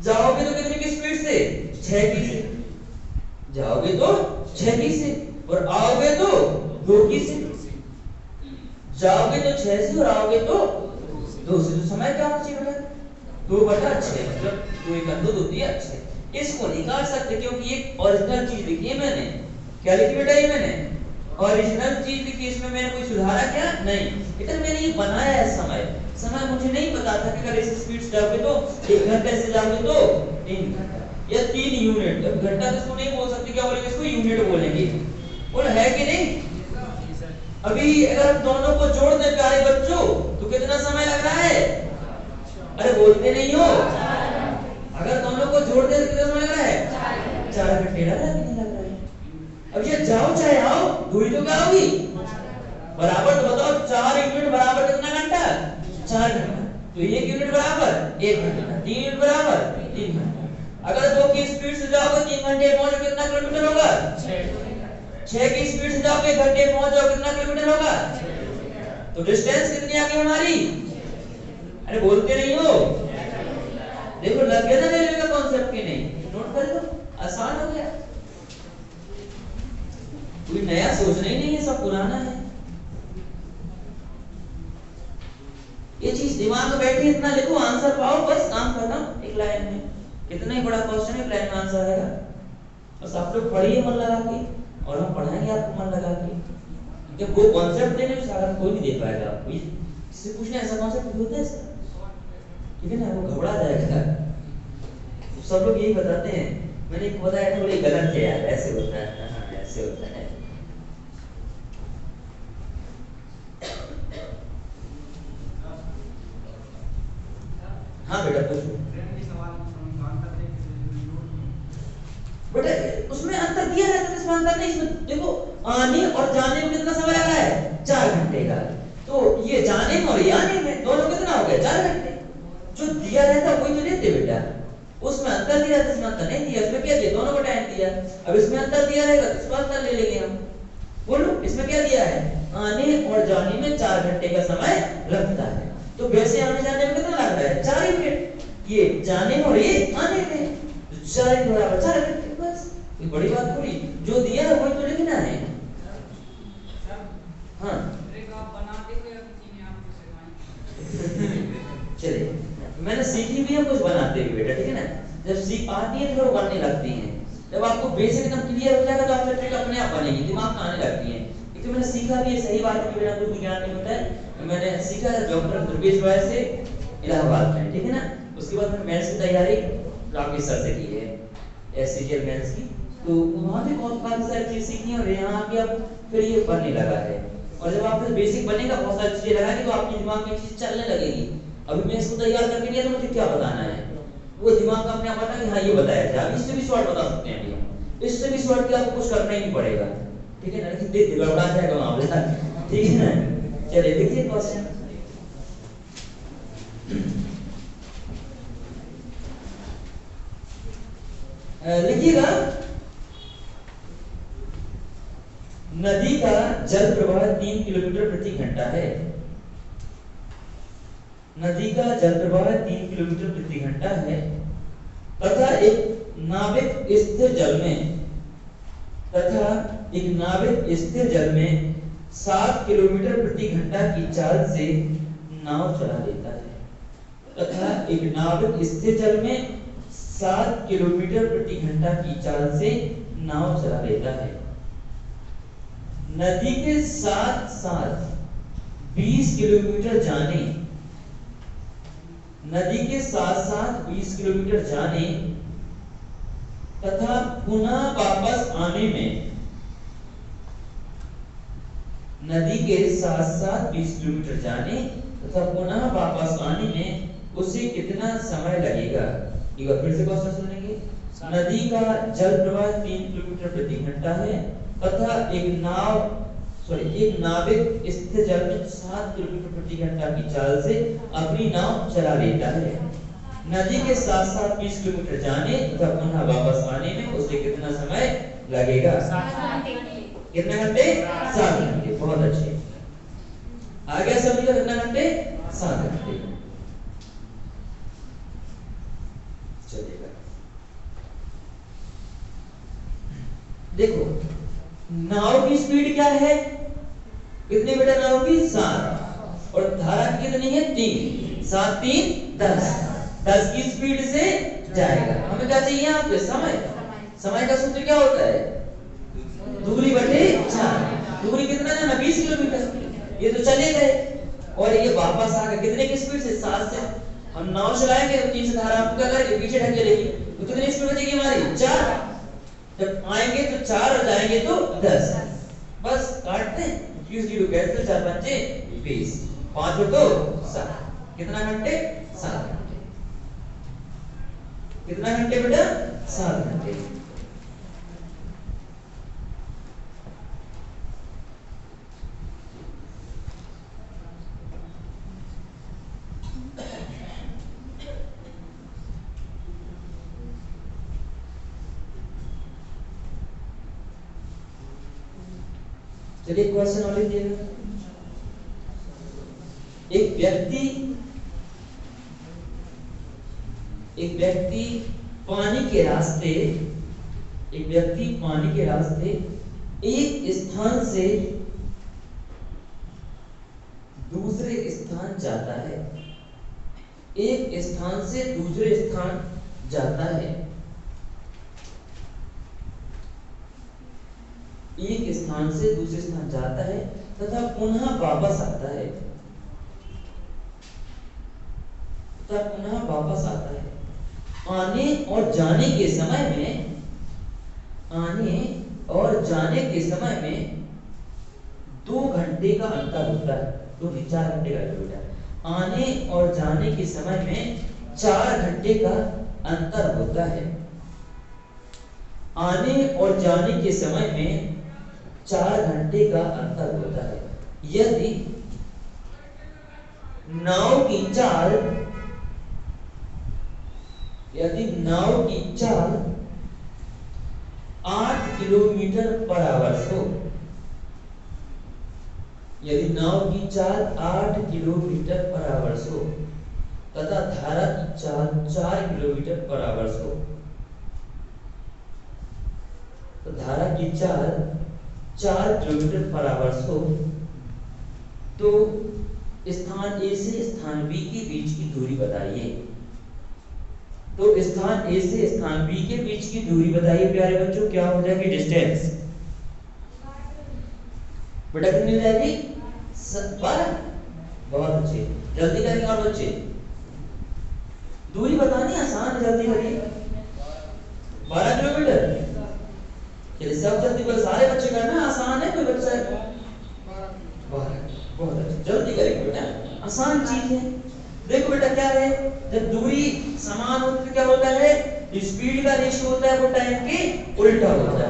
जाओगे तो कितने की स्पीड से? 6 की से। जाओगे तो 6 की से और आओगे तो 2 की से। जाओगे तो 6 से और आओगे तो 2 से। तो समय क्या होना चाहिए बेटा? 2/6, मतलब 2 का 2 दिया 6। इसको नहीं काट सकते क्योंकि ये ओरिजिनल चीज लिखी है मैंने। क्या लिखी बेटा? ये मैंने ओरिजिनल चीज लिखी, इसमें मैंने कोई सुधारा क्या? नहीं। इधर मैंने ये बनाया है समय। समय मुझे नहीं पता था कि अगर इस स्पीड से जाओगे तो 1 घंटे से जाओगे तो 3 घंटा या 3 यूनिट। अब घंटा तो इसको नहीं बोल सकते, क्या बोलेंगे इसको? यूनिट बोलेंगे। बोल है कि नहीं? अभी अगर हम दोनों को जोड़ दें प्यारे बच्चों तो कितना समय लग रहा है? अरे बोलते नहीं हो। अगर दोनों को जोड़ दें तो कितना समय लग रहा है? 4 घंटे लग रहा है कि नहीं लग रहा है? अब ये जाओ चाहे आओ दूरी तो क्या होगी? बराबर। तो बताओ 4 यूनिट बराबर कितना घंटा? 4 घंटा। तो 1 यूनिट बराबर 1 घंटा, 3 यूनिट बराबर 3 घंटा। अगर 2 की स्पीड से जाओगे 3 घंटे पहुंचोगे कितना किलोमीटर होगा? 6 की स्पीड से जाओगे 1 घंटे पहुंच जाओगे कितना किलोमीटर होगा? तो डिस्टेंस कितनी आ गई हमारी? अरे बोलते नहीं हो। देखो लग गया ना रेलवे का कॉन्सेप्ट की नहीं? नोट कर दो, आसान हो गया। कोई नया सोचना ही नहीं है, सब पुराना है। ये चीज दिमाग में बैठी, इतना लिखो, आंसर पाओ, बस काम खत्म। एक लाइन में इतना ही बड़ा क्वेश्चन है, एक लाइन में आंसर आएगा। बस आप लोग पढ़िए मन लगा के, और हम पढ़ाएंगे आपको मन लगा के। जब वो कॉन्सेप्ट देने में सारा कोई नहीं दे पाएगा आपको। इससे पूछना ऐसा कॉन्सेप्ट होता है सर, ठीक है ना? वो घबरा जाएगा। तो सब लोग यही बताते हैं, मैंने एक बताया था, बोले गलत है यार, ऐसे होता है। हाँ ऐसे होता है। हाँ बेटा पूछो। बेटा उसमें अंतर दिया रहता है, इसमें अंतर नहीं। इसमें देखो आने और जाने में कितना समय लग रहा है? 4 घंटे का। तो ये जाने में और ये आने में दोनों कितना हो गया? 4 घंटे। जो दिया रहता है वही तो लेते बेटा। उसमें अंतर दिया था, इसमें अंतर नहीं दिया। इसमें क्या दिया? दोनों को टाइम दिया। अब इसमें अंतर दिया रहेगा तो इसमें अंतर ले लेंगे हम। बोलो इसमें क्या दिया है? आने और जाने में 4 घंटे का समय लगता है। तो वैसे आने जाने में कितना लग रहा है? 4 यूनिट। ये जाने में और ये आने में 4 यूनिट बराबर 4 घंटे। बस कोई बड़ी बात थोड़ी। जो दिया है वही तो लिखना है। हाँ चलिए, मैंने सीखी भी है कुछ बनाते हुए बेटा, ठीक है ना? जब सीख आती है तो बनने लगती हैं। जब आपको बेसिक एकदम क्लियर हो जाएगा तो आपसे ट्रिक अपने आप बनेगी, दिमाग में आने लगती है। क्योंकि मैंने सीखा भी है, सही बात है, मेरा कुछ ज्ञान नहीं होता है। मैंने सीखा है डॉक्टर ध्रुवेश रॉय से इलाहाबाद में, ठीक है ना? उसके बाद मैंने मेंस की तैयारी राकेश सर से की है, एससीजीएल मेंस की। तो वहाँ भी बहुत काफी सारी चीज सीखी है और यहाँ भी अब फिर ये बनने लगा है। और जब आपको बेसिक बनेगा, बहुत सारी चीजें लगाएंगे तो आपके दिमाग में चीज चलने लगेगी। अभी मैं इसको तैयार करके नहीं, तो मुझे क्या बताना है वो दिमाग का अपने आप पता कि हाँ ये बताया जाए। इससे भी शॉर्ट बता सकते हैं अभी हम, इससे भी शॉर्ट कि आपको कुछ करना ही नहीं पड़ेगा, ठीक है ना? कि गड़बड़ा जाएगा मामला, ठीक है ना? चलिए देखिए क्वेश्चन लिखिएगा। नदी का जल प्रवाह 3 किलोमीटर प्रति घंटा है। नदी का जल प्रवाह 3 किलोमीटर प्रति घंटा है तथा एक नाविक स्थिर जल में 7 किलोमीटर प्रति घंटा की चाल से नाव चला लेता है। तथा एक नाविक स्थिर जल में 7 किलोमीटर प्रति घंटा की चाल से नाव चला लेता है। नदी के साथ साथ 20 किलोमीटर जाने, नदी के साथ साथ 20 किलोमीटर जाने तथा पुनः वापस आने में, नदी के साथ साथ 20 किलोमीटर जाने तथा पुनः वापस आने में उसे कितना समय लगेगा? एक बार फिर से क्वेश्चन सुनेंगे। नदी का जल प्रवाह 3 किलोमीटर प्रति घंटा है तथा एक नाविक स्थिर जल में 7 किलोमीटर प्रति घंटा की चाल से अपनी नाव चला लेता है। नदी के साथ साथ 20 किलोमीटर जाने तथा पुनः वापस आने में उसे कितना समय लगेगा? कितने घंटे? 7 घंटे। बहुत अच्छे, आ गया समझ लो। कितना घंटे? 7 घंटे। चलेगा। देखो नाव की स्पीड क्या है? कितनी बेटा नाव की? 7। और धारा कितनी है? 3। 7 3 10। 10 की स्पीड से जाएगा। हमें क्या चाहिए यहाँ पे? समय। समय का सूत्र क्या होता है? दूरी बटे 4। दूरी कितना जाना? 20 किलोमीटर। ये तो चले गए और ये वापस आ गया कितने की स्पीड से? 7 से। हम नाव चलाएंगे तो 3 से धारा आपको क्या करेगी? पीछे ढकेलेगी। तो कितनी स्पीड बचेगी हमारी? 4। जब आएंगे तो 4 और जाएंगे तो 10। बस काटते हैं, यूज डी टू कैंसिल, 4 पंचे 20, 5 और 2 7। कितना घंटे? 7 घंटे। कितना घंटे बेटा? 7 घंटे। चलिए क्वेश्चन और लिखिएगा। एक व्यक्ति पानी के रास्ते एक स्थान से दूसरे स्थान जाता है। एक स्थान से दूसरे स्थान जाता है। एक स्थान से दूसरे स्थान जाता है तथा पुनः वापस आता है। आने और जाने के समय में 2 घंटे का अंतर होता है। 2 नहीं 4 घंटे का बेटा। आने और जाने के समय में 4 घंटे का अंतर होता है। आने और जाने के समय में 4 घंटे का अंतर होता है। यदि नाव की चाल 8 किलोमीटर पर आवर्स हो, यदि नाव की चाल 8 किलोमीटर पर आवर्स हो तथा धारा की चाल 4 किलोमीटर पर आवर्स हो, तो धारा की चाल 4 किलोमीटर पर आवर्स हो, तो स्थान ए से स्थान बी के बीच की दूरी बताइए। तो स्थान ए से स्थान बी के बीच की दूरी बताइए प्यारे बच्चों। क्या हो जाएगी? डिस्टेंस बेटा कितनी हो जाएगी? 12। बहुत अच्छे, जल्दी करेंगे और बच्चे। दूरी बतानी आसान है, जल्दी करिए। 12 किलोमीटर। चलिए सब जल्दी बोलो, सारे बच्चे करना आसान है, कोई बच्चा है? बहुत अच्छा, जल्दी करेंगे बेटा, आसान चीज है। देखो बेटा क्या है, जब दूरी समान होती है क्या होता है? स्पीड का रेशियो होता है वो टाइम के उल्टा होता है।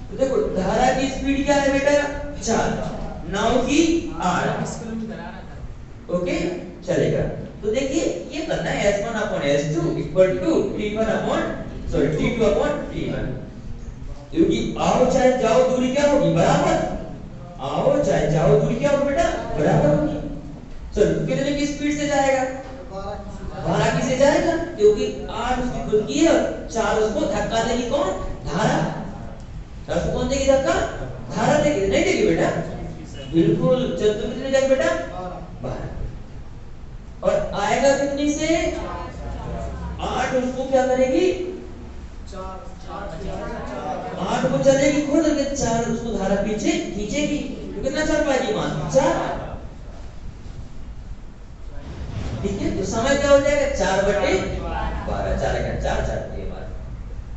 तो देखो धारा की स्पीड क्या है बेटा? 4, नाव की 8 किलोमीटर। ओके चलेगा। तो देखिए ये करना है S1/S2 = T2/T1, क्योंकि आओ चाहे जाओ दूरी क्या होगी? बराबर। आओ चाहे जाओ दूरी क्या होगी बेटा? बराबर होगी। चलो कितने की स्पीड से जाएगा? 12 की से जाएगा, क्योंकि 8 उसकी खुद की है, 4 उसको धक्का देगी कौन? धारा। उसको कौन देगी धक्का? धारा देगी, नहीं देगी बेटा? बिल्कुल। चल तो कितने जाएगी बेटा? 12। और आएगा कितनी से? 8 उसको क्या करेगी? 8 को चलेगी खुद, 4 उसको धारा पीछे खींचेगी। तो कितना चल पाएगी? मान 4। ठीक है, तो समय क्या हो जाएगा? 4/12। 4 का 4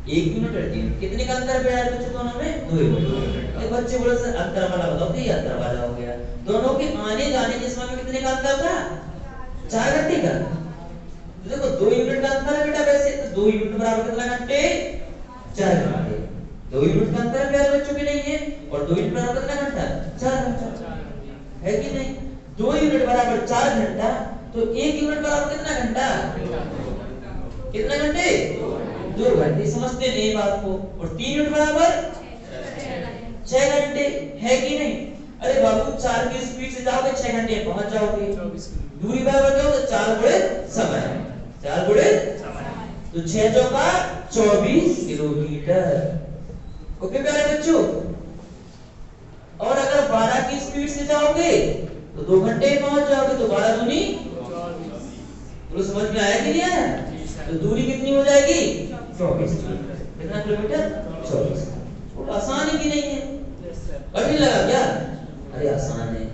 1 मिनट और 3 कितने का अंतर है बच्चों दोनों में? 2 मिनट। एक बच्चे बोले सर अंतर वाला बताओ, तो ये अंतर वाला हो गया। दोनों के आने जाने के समय में कितने का अंतर था? 4 घंटे का। तो देखो 2 यूनिट का अंतर है बेटा, वैसे तो 2 यूनिट बराबर कितना घंटे? 4 घंटे। 2 यूनिट का अंतर प्यारे बच्चों के नहीं है, और 2 यूनिट बराबर कितना घंटा? 4 घंटा, है कि नहीं? 2 यूनिट बराबर 4 घंटा, तो 1 यूनिट बराबर कितना घंटा? कितना घंटे? 2 घंटे। समझते नहीं बात को। और 3 यूनिट बराबर 6 घंटे, है कि नहीं? अरे बाबू 4 की स्पीड से जाओगे 6 घंटे पहुंच जाओगे। दूरी बराबर क्या होता है? 4 गुणे समय। 4 गुणे तो 6 चौका 24 किलोमीटर। ओके प्यारे बच्चों। और अगर 12 की स्पीड से जाओगे तो 2 घंटे पहुंच जाओगे, तो 12 दूनी 24। समझ में आया कि नहीं आया? तो दूरी कितनी हो जाएगी? 24 किलोमीटर। कितना किलोमीटर? 24। आसान है कि नहीं है? कठिन लगा क्या? अरे आसान है।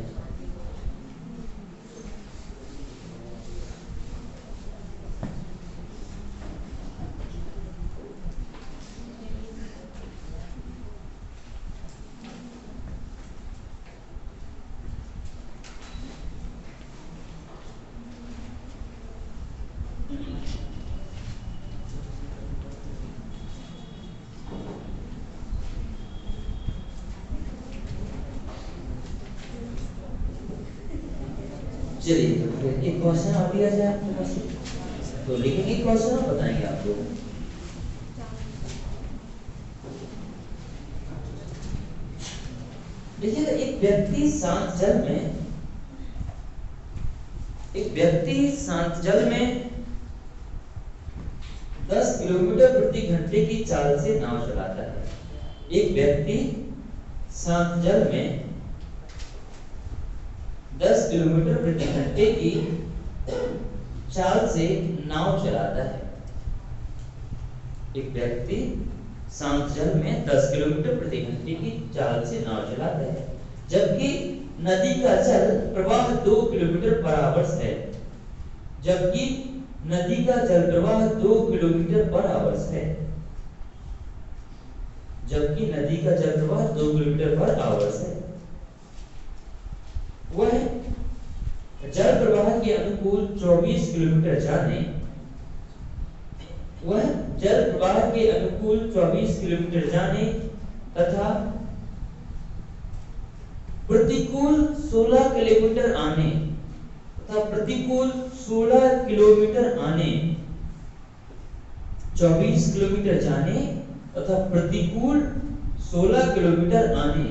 चलिए तो फिर एक क्वेश्चन और दिया जाए आपके पास, तो लिखेंगे क्वेश्चन और बताएंगे आप लोग। देखिए एक व्यक्ति शांत जल में 10 किलोमीटर प्रति घंटे की चाल से नाव चलाता है। एक व्यक्ति शांत जल में 10 किलोमीटर प्रति घंटे की चाल से नाव चलाता है। एक व्यक्ति शांत जल में 10 किलोमीटर प्रति घंटे की चाल से नाव चलाता है, जबकि नदी का जल प्रवाह 2 किलोमीटर पर आवर्स है। जबकि नदी का जल प्रवाह 2 किलोमीटर पर आवर्स है। जबकि नदी का जल प्रवाह 2 किलोमीटर पर आवर्स है। वह जल प्रवाह के अनुकूल 24 किलोमीटर जाने तथा प्रतिकूल 16 किलोमीटर आने 24 किलोमीटर जाने तथा प्रतिकूल 16 किलोमीटर आने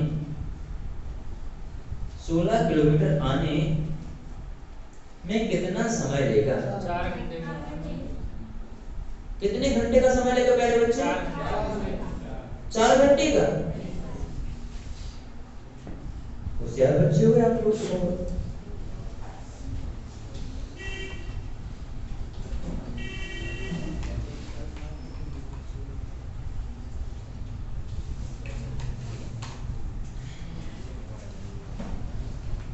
16 किलोमीटर आने में कितना समय लेगा? 4 घंटे में। कितने घंटे का समय लेगा प्यारे बच्चे? 4 घंटे का। होशियार बच्चे हुए आप लोग बहुत।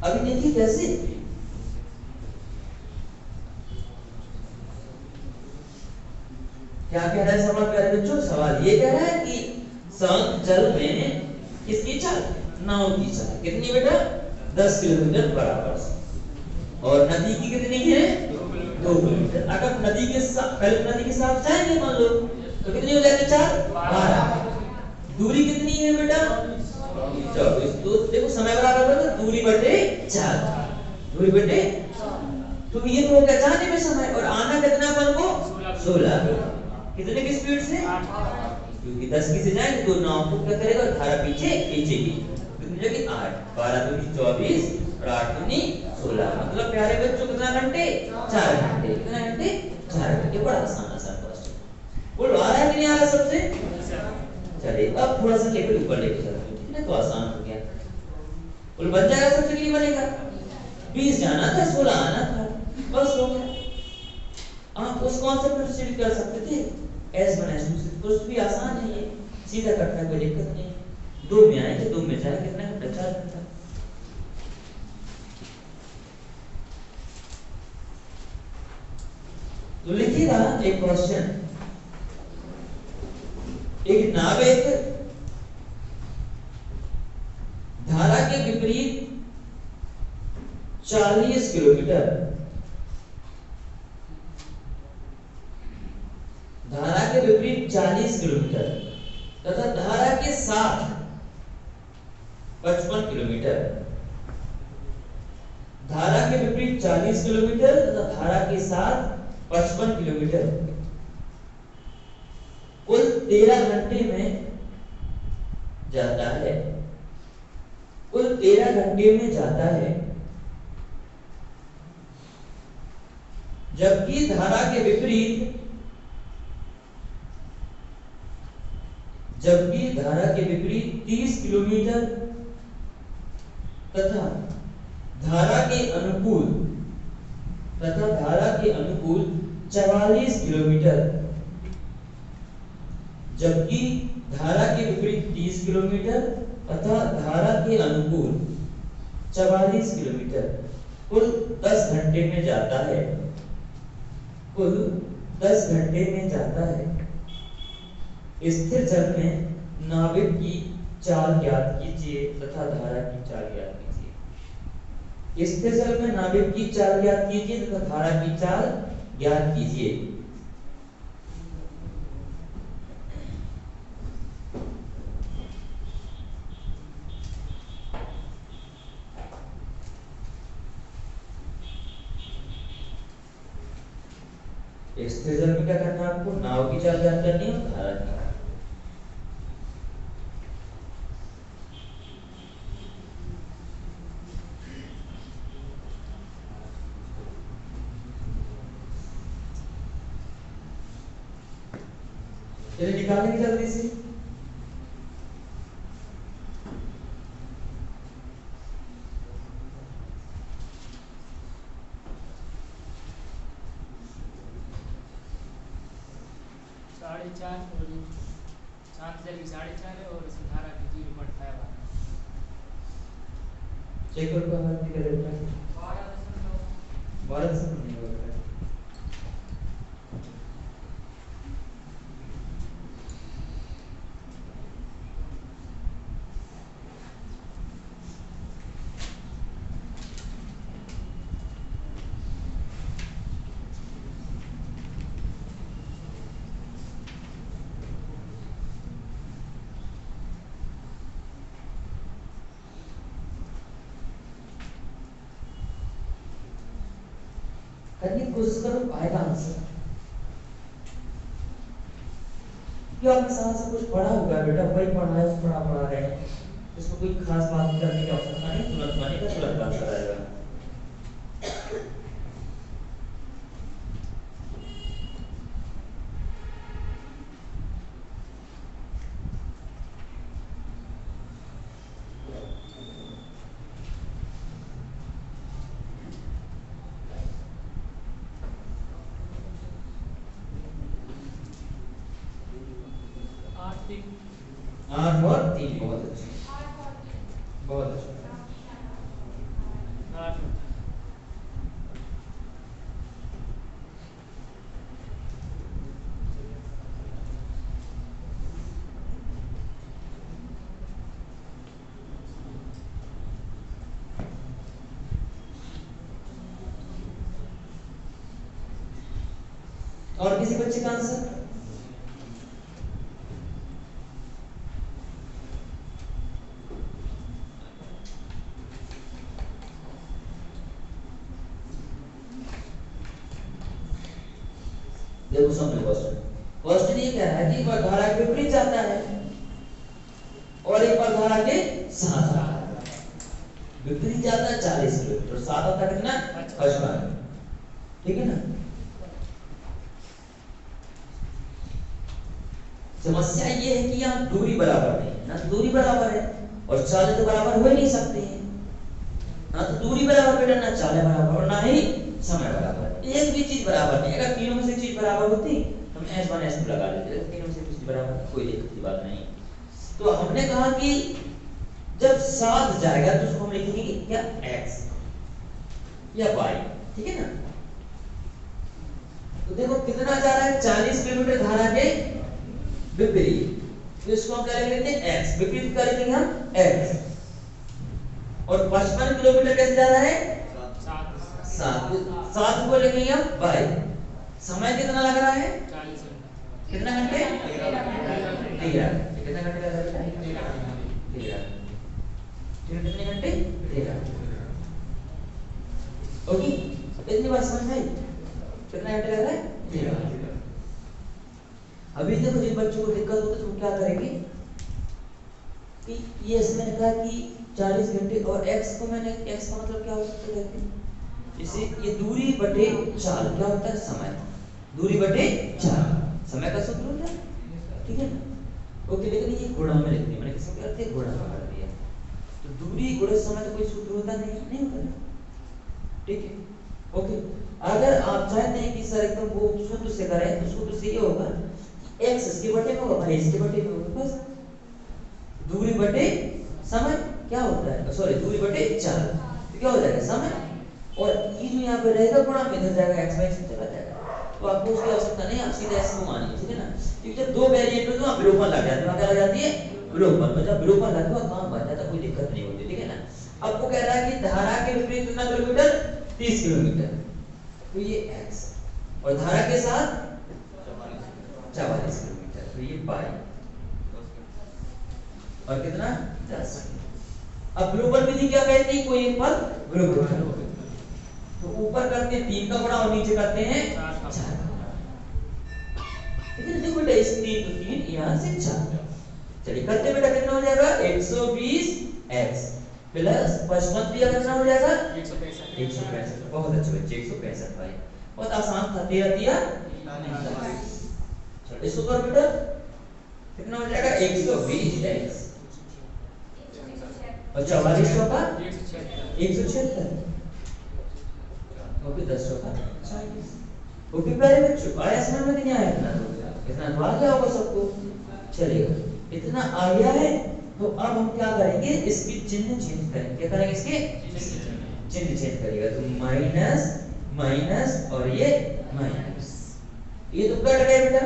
अभी देखिए कैसे क्या कह रहा है सवाल प्यारे बच्चों? सवाल ये कह रहा है कि शांत जल में किसकी चाल? नाव की चाल कितनी बेटा? 10 किलोमीटर बराबर। और नदी की कितनी है? 2 किलोमीटर। अगर नदी के साथ जाएंगे मान लो तो कितनी हो जाएगी? 4 12। दूरी कितनी है बेटा? 24। तो देखो समय बराबर है, दूरी बटे 4। दूरी बटे तो ये तो हो गया जाने में समय, और आना कितना अपन को? 16। कितने की स्पीड से? क्योंकि 10 की से जाएंगे तो नाव को क्या करेगा? धारा पीछे खींचेगी। कितनी जगह? 8। 12 दूनी 24 और 8 दूनी 16। मतलब प्यारे बच्चों कितना घंटे? 4 घंटे। कितना घंटे? 4 घंटे। बड़ा आसान क्वेश्चन। बोलो आ रहा है कि नहीं आ रहा सबसे? चलिए अब थोड़ा सा लेवल ऊपर लेके चलते हैं, ठीक है? तो आसान हो गया। बोलो बन जाएगा सबसे कि नहीं बनेगा? 20 जाना था, 16 आना था, बस हो गया। आप उस कॉन्सेप्ट में स्टडी कर सकते थे। S1 से कुछ भी आसान है, ये सीधा करना है, कोई दिक्कत नहीं। 2 में आएंगे 2 में जाए कितना घंटा? 4 घंटा। तो लिखिएगा एक क्वेश्चन। एक नाविक धारा के विपरीत 40 किलोमीटर तथा धारा के साथ 55 किलोमीटर। धारा के विपरीत 40 किलोमीटर तथा धारा के साथ 55 किलोमीटर कुल 13 घंटे में जाता है। कुल 13 घंटे में जाता है। जबकि धारा के विपरीत 30 किलोमीटर तथा धारा के अनुकूल 44 किलोमीटर। जबकि धारा के विपरीत 30 किलोमीटर तथा धारा के अनुकूल 44 किलोमीटर कुल 10 घंटे में जाता है। कुल 10 घंटे में जाता है। स्थिर जल में नाविक की चाल ज्ञात कीजिए तथा धारा की चाल ज्ञात कीजिए। स्थिर जल में नाविक की चाल ज्ञात कीजिए तथा धारा की चाल ज्ञात कीजिए। इस ट्रेजर में क्या करना है आपको, नाव की चाल ज्ञात करनी है और धारा की। चलिए निकालेंगे जल्दी से। साढ़े चार और 7,000 की 4.5 है और इसमें धारा की 0.5 आ रहा है। चेक कर को हमारे निकल रहा है 12.9। 12 से नहीं हो रहा है। करने की कोशिश करो, आएगा आंसर। ये आपने साथ से कुछ पढ़ा होगा बेटा, वही पढ़ा है, पढ़ा रहे हैं, इसमें कोई खास बात करने की आवश्यकता नहीं, तुरंत बनेगा, तुरंत आंसर आएगा। आठ और तीन, बहुत अच्छा, बहुत अच्छा। और किसी बच्चे का आंसर? देखो समझो क्वेश्चन, क्वेश्चन ये कह रहा है कि एक बार धारा के विपरीत जाता है और एक बार धारा के साथ आता है। विपरीत जाता है 40 किलोमीटर, साथ आता है कितना, 55। ठीक है ना। समस्या ये है कि यहाँ दूरी बराबर नहीं है, ना तो दूरी बराबर है और चालें तो बराबर हो ही नहीं सकते हैं, ना तो दूरी बराबर बेटा, ना चालें बराबर और ना ही समय बराबर। एक भी चीज बराबर नहीं। अगर तीनों में से चीज बराबर होती तो हम S1 S2 लगा लेते, तीनों में से चीज बराबर, कोई दिक्कत की बात नहीं। तो हमने कहा कि जब साथ जाएगा तो उसको हम लिखेंगे क्या, x या y, ठीक है ना। तो देखो कितना जा रहा है, 40 किलोमीटर धारा के विपरीत, तो इसको हम क्या लिख लेते हैं, x, विपरीत कर लेंगे हम x। और 55 किलोमीटर कैसे जा रहा है, 7 को लिखेंगे हम y। समय कितना लग रहा है, 40 कितना घंटे, 13। कितना घंटे लग रहा है, 13। कितने घंटे, 13। ओके, इतनी बात समझ में आई, कितना घंटे लग रहा है, 13। अभी देखो जिन बच्चों को दिक्कत होती है तो क्या करेंगे कि ये इसमें कहा कि 40 घंटे और x को मैंने, x का मतलब क्या हो सकता है, इसे ये दूरी बटे चाल, क्या होता है, समय, दूरी बटे चाल, समय का सूत्र होता है, ठीक है ना। ओके, लेकिन ये गुणा में लिखते हैं, मैंने किसको क्या करते हैं, गुणा में कर दिया। तो दूरी गुणे समय तो कोई सूत्र होता नहीं होता ना, ठीक है। ओके, अगर आप चाहते हैं कि सर एकदम वो सूत्र से करें तो सूत्र से ये होगा x इसके बटे में होगा, y इसके बटे में होगा, बस। दूरी बटे समय क्या होता है, सॉरी दूरी बटे चाल, तो क्या हो जाएगा, समय, और ये जो यहाँ पे रहेगा गुणा में इधर जाएगा, x y से चला जाएगा। तो आपको उसकी आवश्यकता नहीं, आप सीधा इसको मानिए, ठीक है ना। क्योंकि जब दो वेरिएबल तो विलोपन लग जाती है, क्या लग जाती है, विलोपन। तो जब विलोपन लगता है काम बन जाता है, कोई दिक्कत नहीं होती, ठीक है ना। अब वो कह रहा है कि धारा के विपरीत कितना किलोमीटर, 30 किलोमीटर, तो ये x, और धारा के साथ 44 किलोमीटर, तो ये y, और कितना, 10। अब विलोपन विधि क्या कहती है, कोई एक पद विलोपन, तो ऊपर करते हैं 3 का गुणा और नीचे करते हैं 4 का। ठीक है। देखो बेटा इस 3 तो 3 यहाँ से 4। चलिए करते बेटा, कितना हो जाएगा 120x प्लस 55 दिया, कितना हो जाएगा 165। बहुत अच्छे बच्चे, 165 भाई, बहुत आसान था। 13 दिया 49। चलो इसको कर बेटा, कितना हो जाएगा 120x और 44 का 176 ओके 10 का 40। ओके प्यारे बच्चों, आया समझ में नहीं आया? इतना तो आ गया होगा सबको। चलेगा, इतना आ गया है तो अब हम क्या करेंगे, इसकी चिन्ह चेंज करेंगे। क्या करेंगे, इसके चिन्ह चेंज करिएगा। तो माइनस माइनस और ये माइनस, ये तो कट गए बेटा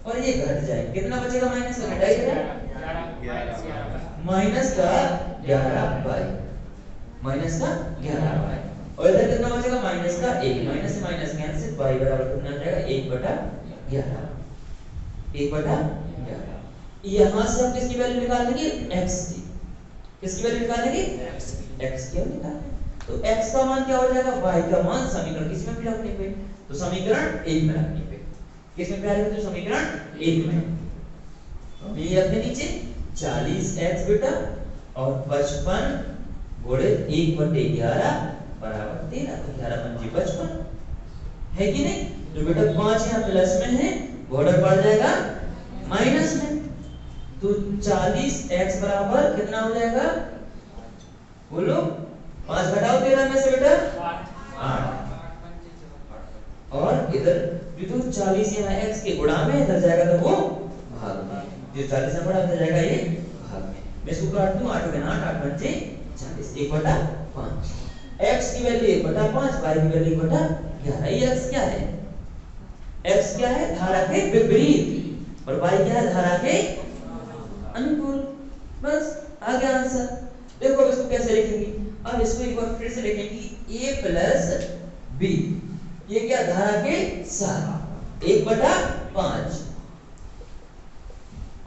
और ये घट जाए, कितना बचेगा माइनस का घटाइए बेटा, माइनस का 11/, माइनस का 11/। और इधर कितना बचेगा माइनस का 1, माइनस से माइनस कैंसिल, y बराबर कितना आ जाएगा 1/11, 1/11। यहाँ से हम किसकी वैल्यू निकालेंगे, x की। किसकी वैल्यू निकालेंगे, x की वैल्यू निकालेंगे। तो x का मान क्या हो जाएगा, y का मान समीकरण किसमें भी रखने पे, तो समीकरण 1 में रखने पे, किसमें भी रखने, तो समीकरण 1 में। ये रखने नीचे 40x बेटा और 55 गुणे 1/11 बराबर 13, तो 11×5 55 है कि नहीं। तो बेटा 5 यहाँ प्लस में है, बॉर्डर बढ़ जाएगा माइनस में, तो 40x बराबर कितना हो जाएगा, बोलो 5 घटाओ 13 में से बेटा 8, और इधर भी तो 40 यहाँ x के गुणा में, इधर जाएगा तो वो भाग में, जो 40 में बड़ा इधर जाएगा ये भाग में। मैं इसको काट दूं, 8 गुना 8, 8×5 1/5, x की वैल्यू 1/5, y की वैल्यू 1/11। ये x क्या है, x क्या है, धारा के विपरीत, और y क्या है, धारा के अनुकूल। बस आ गया आंसर। देखो अब इसको कैसे लिखेंगे, अब इसको एक बार फिर से लिखेंगे, a प्लस b, ये क्या, धारा के साथ 1/5,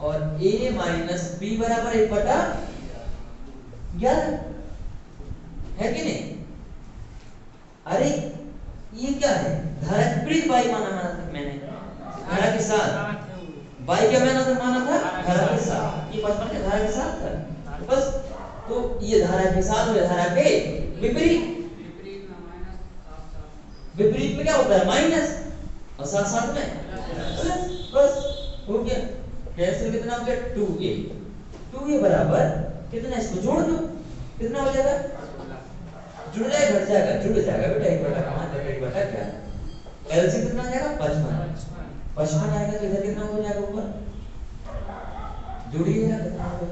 और a माइनस b बराबर 1/11 है कि नहीं। अरे ये क्या है, धारा के विपरीत y माना था मैंने, धारा के साथ y क्या माना था, धारा के साथ, ये 55 के धारा के साथ था, बस। तो ये धारा के साथ और धारा के विपरीत, विपरीत में क्या होता है माइनस, और साथ साथ में प्लस, बस हो गया। कैंसिल कितना हो गया 2a, 2a बराबर कितना, इसको जोड़ दो, कितना हो जाएगा, जुड़ जाएगा, घट जाएगा, जुड़ जाएगा बेटा, 1/5 क्या, एलसीएम कितना आ जाएगा 55 आएगा, तो इधर कितना हो जाएगा ऊपर, जोड़िएगा कितना होगा,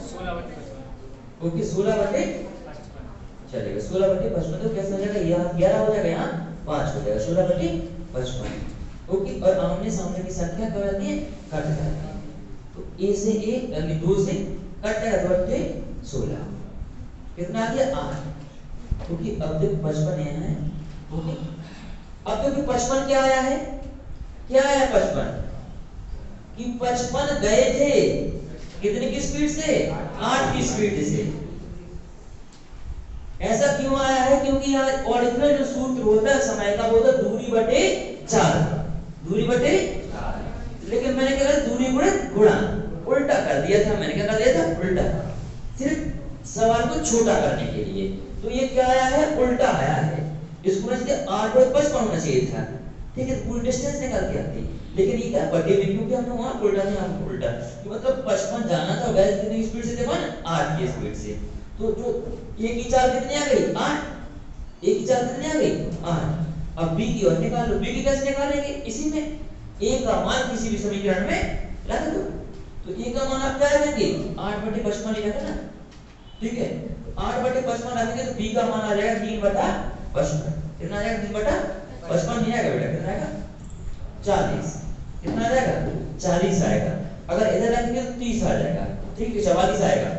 16/55, ओके 16/55 चलेगा, 16/55 तो कैसे हो जाएगा, यहाँ 11 हो जाएगा, यहाँ 5 हो जाएगा, 16/55, ओके। और आमने सामने की संख्या क्या होती है, कट जाती है, तो a से a यानी 2 से कट जाएगा, 2 × 16, कितना आ गया 8, ओके। अब देखो 55 यहाँ है, ओके। अब देखो 55 क्या आया है, क्या आया 55, कि 55 गए थे कितने की स्पीड से, 8 की स्पीड से। ऐसा क्यों आया है, क्योंकि यहाँ ओरिजिनल जो सूत्र होता है समय का, वो होता है दूरी बटे 4, दूरी बटे 4, लेकिन मैंने क्या करा, दूरी गुणे गुणा, उल्टा कर दिया था, मैंने क्या कर दिया था, उल्टा, सिर्फ सवाल को छोटा करने के लिए। तो ये क्या आया है, उल्टा आया है, इसको ना सीधे 8/55 होना चाहिए था, ठीक है, पूरी डिस्टेंस निकाल के आती, लेकिन ये क्या बटे में, क्योंकि हमने वहां उल्टा नहीं, हम उल्टा, कि मतलब 55 जाना था, वैसे कितनी स्पीड से थे, 8 की स्पीड से, तो जो a की चाल कितनी आ गई 8, a की चाल कितनी आ गई 8। अब b की और निकाल लो, b की कैसे निकालेंगे, इसी में a का मान किसी भी समीकरण में रख दो, तो a का मान आप क्या रखेंगे 8/55 लिखा था ना, ठीक है, 8/55 रखेंगे तो b का मान आ जाएगा 3/55, कितना आ जाएगा 3/55 नहीं आएगा बेटा, कितना आएगा 40, कितना आ जाएगा 40 आएगा, अगर इधर रखेंगे तो 30 आ जाएगा, ठीक है 44 आएगा,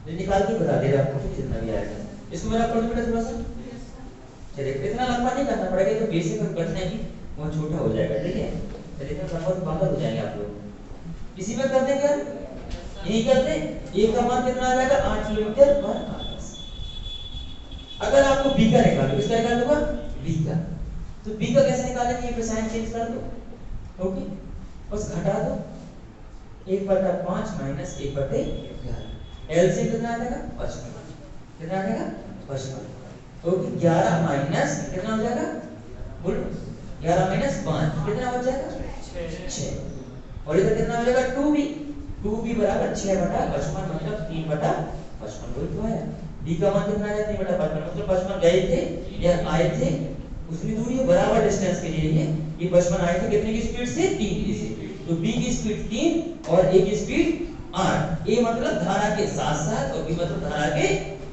ये निकाल के बता देगा आपको कितना भी आएगा। इसको मेरा पढ़ बेटा थोड़ा सा, चलिए इतना लंबा नहीं करना पड़ेगा, तो बेसिक हम करते हैं कि वो छोटा हो जाएगा, ठीक है। चलिए इतना लंबा तो पागल हो जाएंगे आप लोग। इसी में करते क्या, यही करते, a का मान कितना आ जाएगा 8 किलोमीटर/आवर। अगर आपको b का निकालना, किसका निकालना होगा, b का, तो b का कैसे निकालेंगे, ये पे साइन चेंज कर दो, ओके, बस घटा दो 1/5 माइनस 1/11, एलसीएम कितना आ जाएगा 55, कितना आ जाएगा 55, ओके 11 माइनस कितना हो जाएगा, बोलो 11 माइनस 5 कितना बच जाएगा 6, और इधर कितना हो जाएगा 2b बराबर 6/55 मतलब 3/55, वही तो है। d का मान कितना है 3/55 मतलब 55 गए थे या आए थे, उतनी दूरी है, बराबर डिस्टेंस के लिए ये 55 आए थे कितने की स्पीड से, 3 की स्पीड, तो b की स्पीड 3 और a की स्पीड 8, a मतलब धारा के साथ साथ और b मतलब धारा के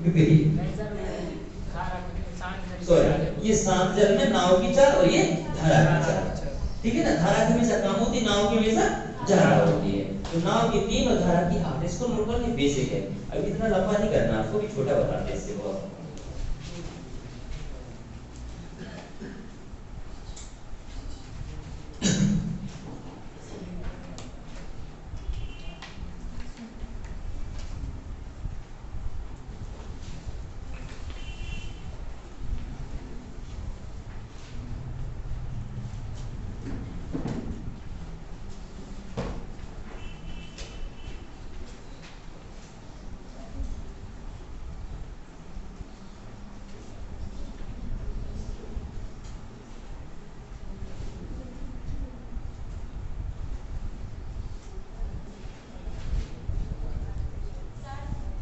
विपरीत। सॉरी, ये सांजल में नाव की चाल और ये धारा की चाल, ठीक है ना, धारा की हमेशा कम होती है, नाव की हमेशा ज्यादा होती है, तो नाव की 3 और धारा की 8, इसको नोट करना बेसिक है, अब इतना लंबा नहीं करना, आपको भी छोटा बताते हैं इससे बहुत।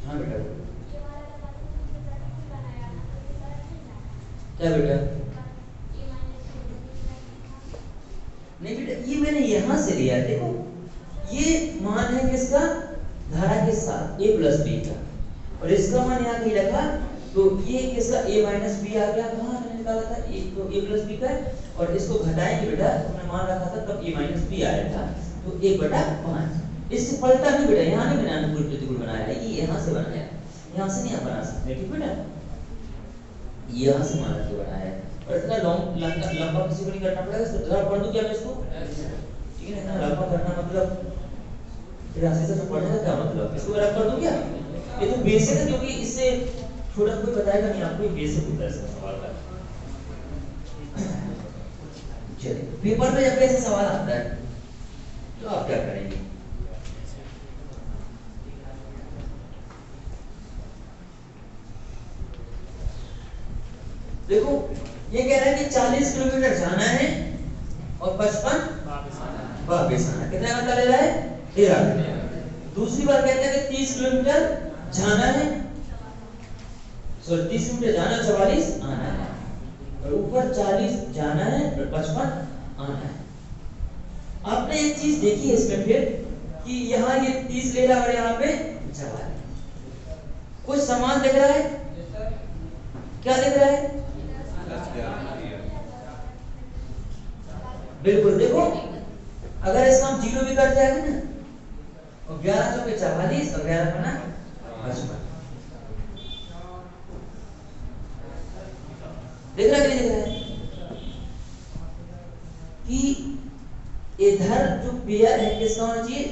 हाँ बेटा, क्या बेटा, नहीं बेटा ये मैंने यहां से लिया, देखो ये मान है किसका, धारा के साथ a प्लस b का, और इसका मान यहाँ कहीं रखा, तो ये किसका a माइनस b आ गया, कहाँ मैंने निकाला था तो a प्लस b का, और इसको घटाएंगे बेटा, तुमने मान रखा था तब a माइनस b आया था, तो 1/5, इससे पलटा नहीं बेटा, यहाँ नहीं बनाया, अनुकूल प्रतिकूल बनाया है, ये यहाँ से बनाया, यहाँ से नहीं आप बना सकते, ठीक बेटा, यहाँ से मान के बनाया है, और इतना लंबा किसी को नहीं करना पड़ेगा, जरा पढ़ दूं क्या मैं इसको, ठीक है ना, इतना लंबा करना मतलब फिर ऐसे से पढ़ने का क्या मतलब, इसको जरा पढ़ दूं क्या, ये तो बेसिक है, क्योंकि इससे छोटा कोई बताएगा नहीं आपको, ये बेसिक होता है इसका सवाल का। चलिए पेपर में जब ऐसे सवाल आता है तो आप क्या करेंगे, देखो ये कह रहा है कि 40 किलोमीटर जाना है और 55 वापस आना, कितना घंटा ले रहा है 13 घंटे। दूसरी बार कहता है कि 30 किलोमीटर जाना है, सॉरी 30 किलोमीटर जाना, 44 आना है, और ऊपर 40 जाना है और 55 आना है। आपने एक चीज देखी है इसमें फिर कि यहाँ ये 30 ले रहा है और यहाँ पे 44, कुछ समान दिख रहा है, क्या दिख रहा है, बिल्कुल देखो, अगर इसका हम 0 भी कर जाएगा ना, और 11 चौके 44 और 11 बना 55, देख रहा है कि नहीं देख रहा है कि इधर जो पेयर है किसका होना चाहिए,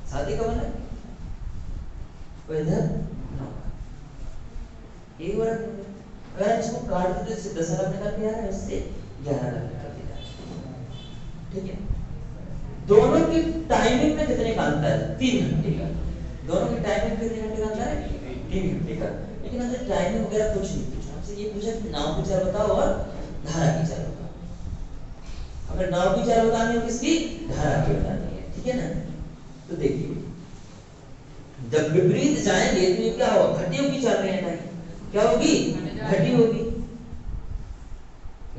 साथी का बना, और इधर 9 एक बार अगर इसको काट दो तो इससे 10 अलग निकल के आ रहा है, इससे 11 अलग निकल के आ रहा है, ठीक है। दोनों की टाइमिंग में कितने का अंतर है, 3 घंटे का, दोनों की टाइमिंग में कितने घंटे का अंतर है, 3 घंटे का, लेकिन हमसे टाइमिंग वगैरह कुछ नहीं पूछा, हमसे ये पूछा कि नाव की चाल बताओ और धारा की चाल बताओ। अगर नाव की चाल बतानी है किसकी, धारा की बतानी है, ठीक है ना। तो देखिए जब विपरीत जाएंगे तो ये क्या होगा, घटियों की चाल रहेगा, क्या होगी, घटी होगी,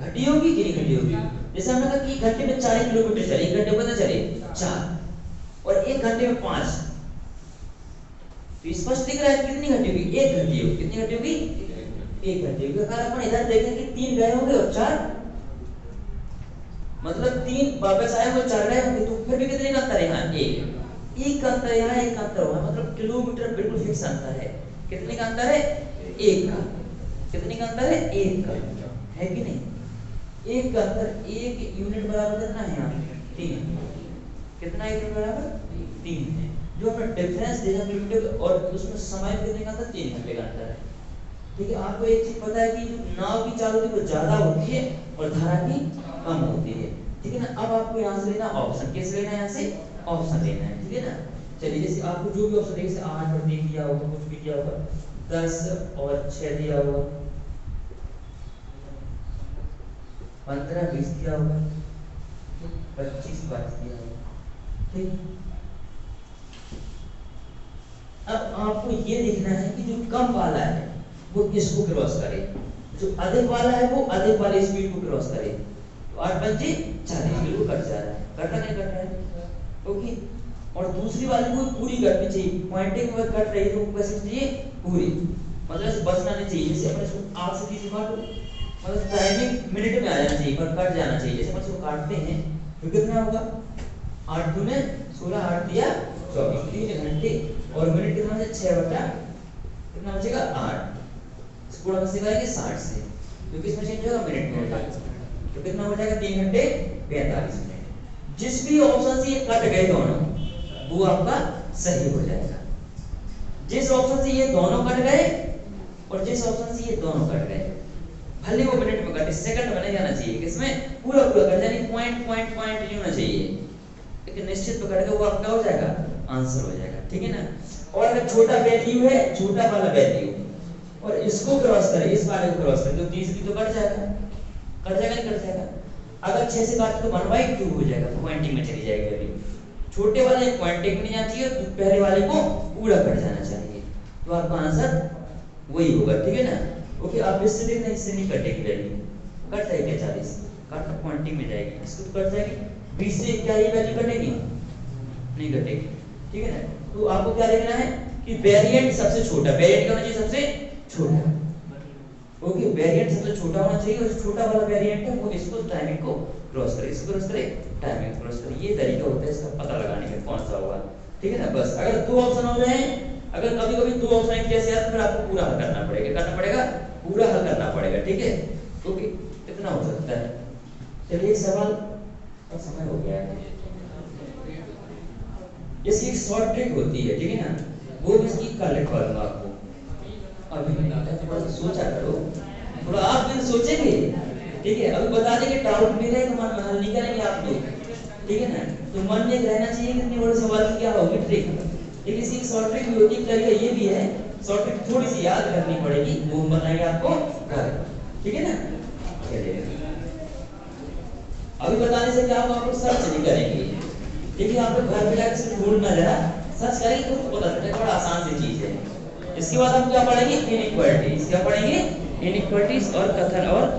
घटी होगी कि नहीं घटी होगी। जैसे हमने कहा कि घंटे में 4 किलोमीटर चले, 1 घंटे में कितना चले 4, और 1 घंटे में 5, तो स्पष्ट दिख रहा है कितनी घंटे होगी, 1 घंटे होगी, कितनी घंटे होगी, 1 घंटे होगी। अगर अपन इधर देखें कि 3 गए होंगे और 4, मतलब 3 वापस आए होंगे, 4 गए होंगे, तो फिर भी कितने का अंतर है, यहाँ 1 का अंतर, यहाँ 1 का अंतर होगा, मतलब किलोमीटर बिल्कुल फिक्स अंतर है, कितने का अंतर है, 1 का, कितने का अंतर है, 1 का, है कि नहीं, 1 का अंतर, 1 यूनिट बराबर कितना है यहाँ 3, कितना यूनिट बराबर 3 है, जो हमें डिफरेंस देखा किलोमीटर और उसमें समय कितने का अंतर, 3 घंटे का अंतर है, ठीक है, आपको एक चीज पता है कि जो नाव की चाल होती है वो ज्यादा होती है और धारा की कम होती है, ठीक है ना। अब आपको यहाँ से लेना ऑप्शन, कैसे लेना है, यहाँ से ऑप्शन लेना है, ठीक है ना। चलिए, जैसे आपको जो भी ऑप्शन जैसे 8 और 3 दिया होगा, कुछ भी दिया होगा, 10 और 6 दिया होगा, 15 20 दिया होगा, 25 22 दिया होगा, ठीक। अब आपको ये देखना है कि जो कम वाला है वो किसको क्रॉस करे, जो अधिक वाला है वो अधिक वाले स्पीड को क्रॉस करे। तो 8 पंजे 40, बिल्कुल कट जा रहा है, कट रहा नहीं, कट रहा है, ओके। और दूसरी वाली को पूरी कटनी चाहिए, पॉइंटिंग में कट रही है तो कैसे चाहिए, पूरी, मतलब ऐसे बचना नहीं चाहिए। जैसे अपन इसको 8 से 30 काटो, मतलब टाइमिंग मिनट में आ जाना चाहिए पर कट जाना चाहिए। जैसे अपन इसको काटते हैं तो कितना होगा, 8 दूने 16, 8 दिया 24, 3 घंटे और मिनट कितना है, 6 बटा कितना बचेगा 8, इसको गुणा कैसे करेंगे 60 से, क्योंकि इसमें चेंज होगा मिनट में हो जाएगा, तो कितना हो जाएगा 3 घंटे 45 मिनट। जिस भी ऑप्शन से ये कट गए दोनों वो आपका सही हो जाएगा। जिस ऑप्शन से ये दोनों कट गए और जिस ऑप्शन से ये दोनों कट गए, भले वो मिनट में कटे, सेकंड में नहीं जाना चाहिए, किसमें पूरा पूरा कट, यानी पॉइंट पॉइंट पॉइंट नहीं होना चाहिए, लेकिन निश्चित तो कट गया वो आपका हो जाएगा, आंसर हो जाएगा, ठीक है ना। और अगर छोटा वैल्यू है, छोटा वाला वैल्यू और इसको क्रॉस करे, इस वाले को क्रॉस करे तो 30 की तो कट जाएगा, कट जाएगा नहीं, कट जाएगा। अगर 6 से काटे तो 1/2 हो जाएगा, पॉइंटिंग में चली जाएगी वैल्यू। छोटे वाले पॉइंटिंग में नहीं जाना चाहिए, तो पहले वाले को पूरा कट जाना चाहिए, तो आपका आंसर वही होगा, ठीक है ना। ओके, आप इससे देखना, इससे नहीं कटेगी वैल्यू, कट जाएगी 40, कट पॉइंटिंग में जाएगी, इसको कट जाएगी, 20 से क्या ये वैल्यू कटेगी, नहीं कटेगी, ठीक है ना। तो आपको क्या देखना है कि वेरिएंट सबसे छोटा, वेरिएंट क्या होना चाहिए, सबसे छोटा, ओके, वेरिएंट सबसे छोटा होना चाहिए और जो छोटा वाला वेरिएंट है वो इसको टाइमिंग को क्रॉस करे, इसको क्रॉस करे, टाइमिंग क्रॉस करे। ये तरीका होता है इसका पता लगाने का कौन सा होगा, ठीक है ना। बस अगर 2 ऑप्शन हो रहे हैं, अगर कभी कभी 2 ऑप्शन एक जैसे आते हैं, फिर आपको पूरा हल करना पड़ेगा, पूरा हल करना पड़ेगा, ठीक है। ओके, कितना हो सकता है, चलिए एक सवाल और समय हो गया है। इसकी एक शॉर्ट ट्रिक होती है, ठीक है ना, वो मैं इसकी कर लिखवा दूंगा आपको। अभी थोड़ा सा सोचा करो, थोड़ा आप भी सोचेंगे, ठीक है। अभी बता देंगे डाउट मेरे तो मन में हल निकालेंगे आप लोग, ठीक है ना। तो मन में रहना चाहिए कि इतने बड़े सवाल की क्या होगी ट्रिक, लेकिन इसकी शॉर्ट ट्रिक भी होती है, तरीका ये भी है, शॉर्ट ट्रिक थोड़ी सी याद करनी पड़ेगी, वो बताएंगे आपको घर, ठीक है ना। चलिए, अभी बताने से क्या होगा, आप लोग सर्च नहीं करेंगे, देखिए आप लोग घर पे जाकर सिर्फ ढूंढना, जरा सर्च करेंगे तो पता चलेगा, बड़ा आसान सी चीज है। इसके बाद हम क्या पढ़ेंगे, इनइक्वालिटीज, क्या पढ़ेंगे, इनइक्वालिटीज और कथन और